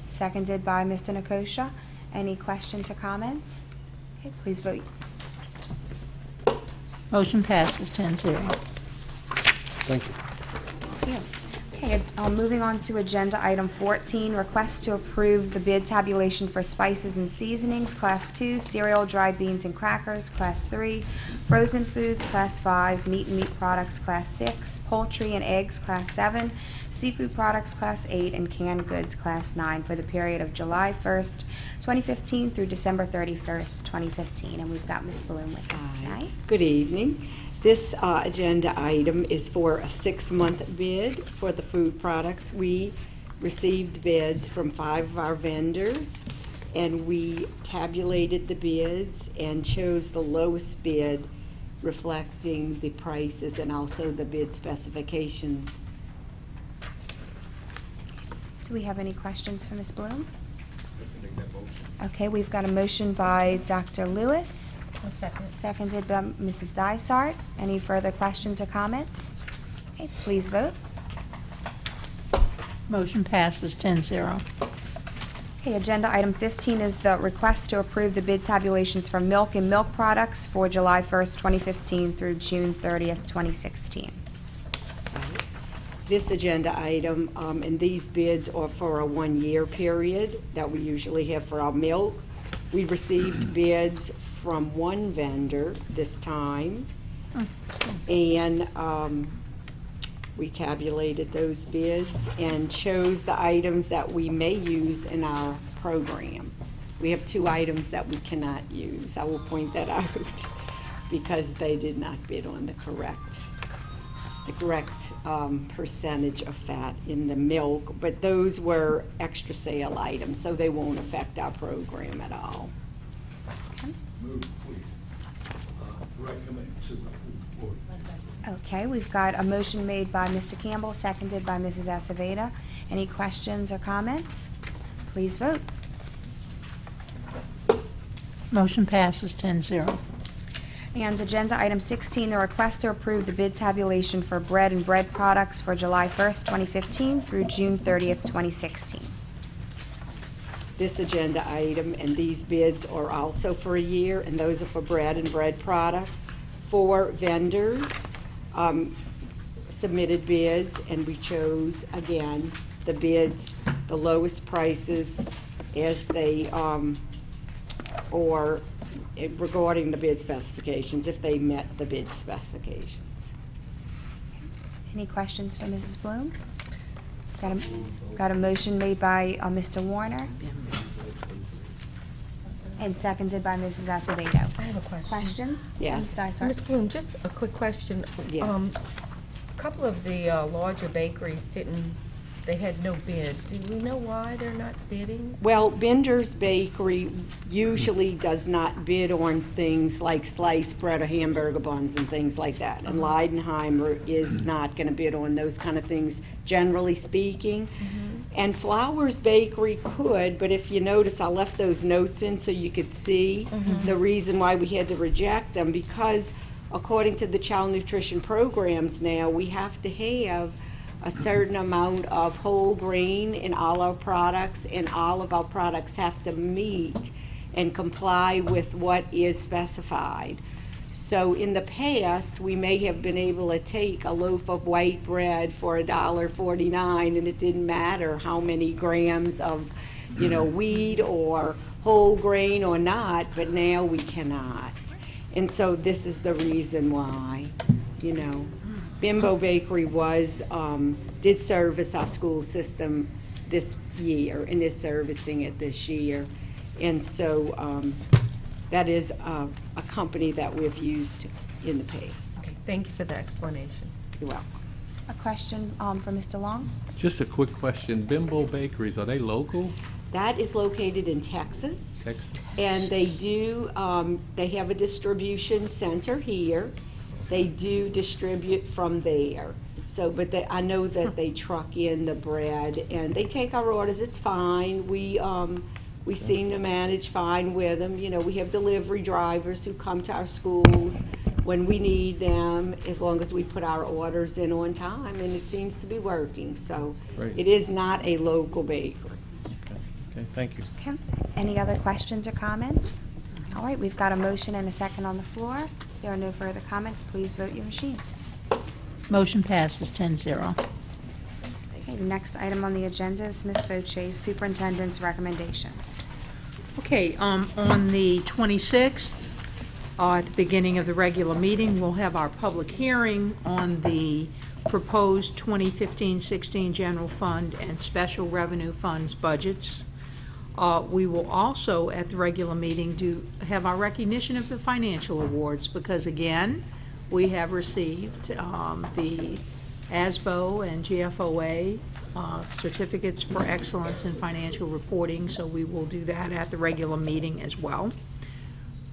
[SPEAKER 15] seconded by Mr. Nakosha. Any questions or comments? Okay, please vote.
[SPEAKER 10] Motion passes 10-0.
[SPEAKER 16] Thank you.
[SPEAKER 15] Yeah. Okay, moving on to agenda item 14, request to approve the bid tabulation for spices and seasonings, Class 2, cereal, dried beans and crackers, Class 3, frozen foods, Class 5, meat and meat products, Class 6, poultry and eggs, Class 7, seafood products, Class 8, and canned goods, Class 9, for the period of July 1st, 2015 through December 31st, 2015. And we've got Ms. Bloom with us tonight.
[SPEAKER 17] Good evening. This agenda item is for a 6-month bid for the food products. We received bids from 5 of our vendors, and we tabulated the bids and chose the lowest bid reflecting the prices and also the bid specifications.
[SPEAKER 15] Do we have any questions for Ms. Bloom? Okay, we've got a motion by Dr. Lewis. Seconded by Mrs. Dysart. Any further questions or comments? Okay, please vote.
[SPEAKER 10] Motion passes 10-0.
[SPEAKER 15] Okay, agenda item 15 is the request to approve the bid tabulations for milk and milk products for July 1st, 2015 through June 30th, 2016.
[SPEAKER 17] This agenda item and these bids are for a 1-year period that we usually have for our milk. We received bids from one vendor this time, and we tabulated those bids and chose the items that we may use in our program. We have 2 items that we cannot use. I will point that out because they did not bid on the correct percentage of fat in the milk, but those were extra sale items, so they won't affect our program at all.
[SPEAKER 15] Okay, we've got a motion made by Mr. Campbell, seconded by Mrs. Aceveda. Any questions or comments? Please vote.
[SPEAKER 2] Motion passes 10-0.
[SPEAKER 15] And agenda item 16, the request to approve the bid tabulation for bread and bread products for July 1st, 2015 through June 30th, 2016.
[SPEAKER 17] This agenda item and these bids are also for a year, and those are for bread and bread products. 4 vendors submitted bids, and we chose, again, the bids, the lowest prices as they, or regarding the bid specifications, if they met the bid specifications.
[SPEAKER 15] Any questions for Mrs. Bloom? Got a motion made by Mr. Warner and seconded by Mrs. Acevedo.
[SPEAKER 18] I have a question.
[SPEAKER 15] Questions?
[SPEAKER 17] Yes.
[SPEAKER 15] Ms. Dysart?
[SPEAKER 18] Ms. Bloom, just a quick question.
[SPEAKER 17] Yes.
[SPEAKER 18] A couple of the larger bakeries they had no bid. Do we know why they're not bidding?
[SPEAKER 17] Well, Bender's Bakery usually does not bid on things like sliced bread or hamburger buns and things like that. And Leidenheimer is not going to bid on those kind of things, generally speaking. And Flowers Bakery could, but if you notice, I left those notes in so you could see the reason why we had to reject them, because according to the child nutrition programs now, we have to have a certain amount of whole grain in all our products, and all of our products have to meet and comply with what is specified. So in the past, we may have been able to take a loaf of white bread for $1.49, and it didn't matter how many grams of, wheat or whole grain or not, but now we cannot. And so this is the reason why, Bimbo Bakery did service our school system this year and is servicing it this year. And so that is a company that we've used in the past.
[SPEAKER 18] Okay, thank you for the explanation.
[SPEAKER 17] You're welcome.
[SPEAKER 15] A question for Mr. Long?
[SPEAKER 8] Just a quick question. Bimbo Bakeries, are they local?
[SPEAKER 17] That is located in Texas.
[SPEAKER 8] Texas.
[SPEAKER 17] And they do, they have a distribution center here. They do distribute from there. So, but I know that they truck in the bread, and they take our orders. It's fine. We seem to manage fine with them. We have delivery drivers who come to our schools when we need them, as long as we put our orders in on time, and it seems to be working. So
[SPEAKER 8] Great.
[SPEAKER 17] It is not a local bakery.
[SPEAKER 8] Okay, thank you.
[SPEAKER 15] Okay. Any other questions or comments? All right, we've got a motion and a second on the floor. If there are no further comments, please vote your machines.
[SPEAKER 2] Motion passes 10-0.
[SPEAKER 15] Okay, the next item on the agenda is Ms. Voitier's Superintendent's recommendations.
[SPEAKER 2] Okay, on the 26th, at the beginning of the regular meeting, we'll have our public hearing on the proposed 2015-16 general fund and special revenue funds budgets. We will also, at the regular meeting, have our recognition of the financial awards, because again, we have received the ASBO and GFOA certificates for excellence in financial reporting, so we will do that at the regular meeting as well.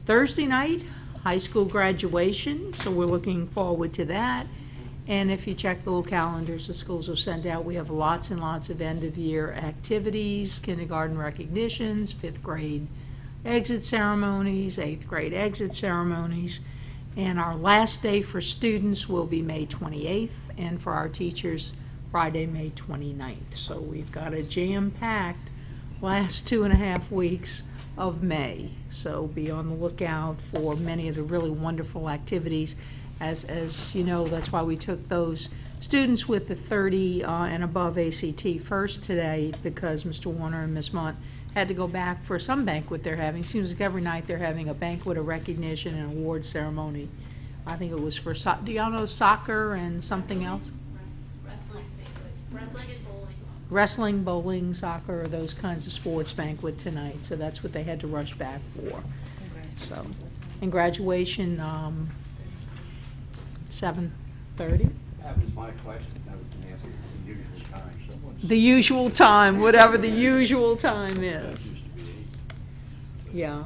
[SPEAKER 2] Thursday night, high school graduation, so we're looking forward to that. And if you check the little calendars the schools will send out, we have lots and lots of end-of-year activities, kindergarten recognitions, 5th grade exit ceremonies, 8th grade exit ceremonies. And our last day for students will be May 28th, and for our teachers, Friday, May 29th. So we've got a jam-packed last 2.5 weeks of May. So be on the lookout for many of the really wonderful activities. As you know, that's why we took those students with the 30 and above ACT first today, because Mr. Warner and Ms. Mont had to go back for some banquet they're having. Seems like every night they're having a banquet, a recognition, and award ceremony. I think it was for, do y'all know soccer and something else?
[SPEAKER 5] Wrestling and bowling.
[SPEAKER 2] Wrestling, bowling, soccer, those kinds of sports banquet tonight. So that's what they had to rush back for. So, and graduation, 7:30?
[SPEAKER 12] That was my question. That was the answer. The usual time.
[SPEAKER 2] The usual time, whatever the usual time is. Yeah.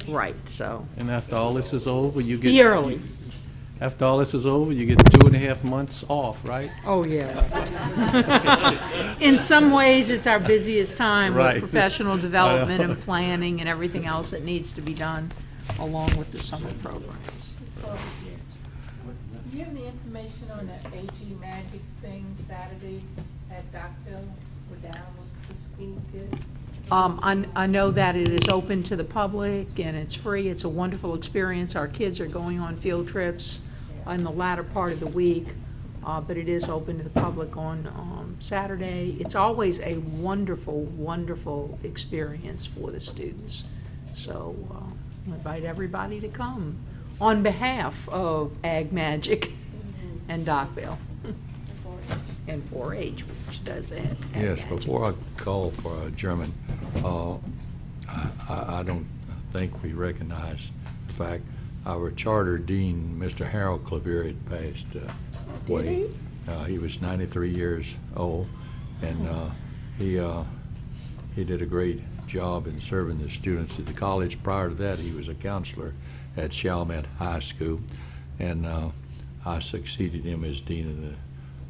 [SPEAKER 2] Right, so.
[SPEAKER 8] And after all this is over, you get...
[SPEAKER 2] Yearly.
[SPEAKER 8] After all this is over, you get 2.5 months off, right?
[SPEAKER 2] Oh, yeah. In some ways, it's our busiest time with
[SPEAKER 8] Right.
[SPEAKER 2] professional development and planning and everything else that needs to be done along with the summer programs.
[SPEAKER 10] Do you have any information on that AG Magic thing Saturday at Dockville, where down with the school kids?
[SPEAKER 2] I know that it is open to the public and it's free. It's a wonderful experience. Our kids are going on field trips in the latter part of the week, but it is open to the public on Saturday. It's always a wonderful, wonderful experience for the students. So I invite everybody to come on behalf of Ag Magic and Dockville and 4-H, which does that.
[SPEAKER 1] Yes, before I call for adjournment, I don't think we recognize the fact our charter dean, Mr. Harold Clavier, had passed away. He was 93 years old, and he did a great job in serving the students at the college. Prior to that, he was a counselor at Chalmette High School, and I succeeded him as dean of the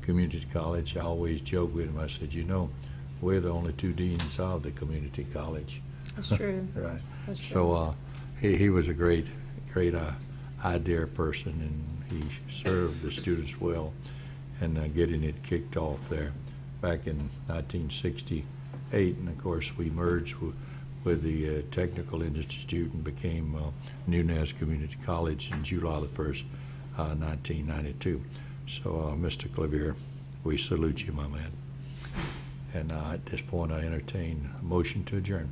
[SPEAKER 1] community college. I always joke with him. I said, you know, we're the only two deans of the community college.
[SPEAKER 2] That's true.
[SPEAKER 1] Right.
[SPEAKER 2] That's true.
[SPEAKER 1] So he was a great idea person, and he served the students well, and getting it kicked off there back in 1968. And of course, we merged with the Technical Institute and became Nunez Community College in July the 1st, 1992. So, Mr. Clavier, we salute you, my man. And at this point, I entertain a motion to adjourn.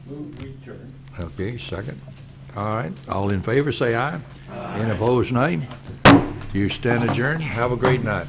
[SPEAKER 11] Move we adjourn.
[SPEAKER 1] Okay, second. All right, all in favor, say aye. Any opposed, nay. You stand adjourned. Have a great night.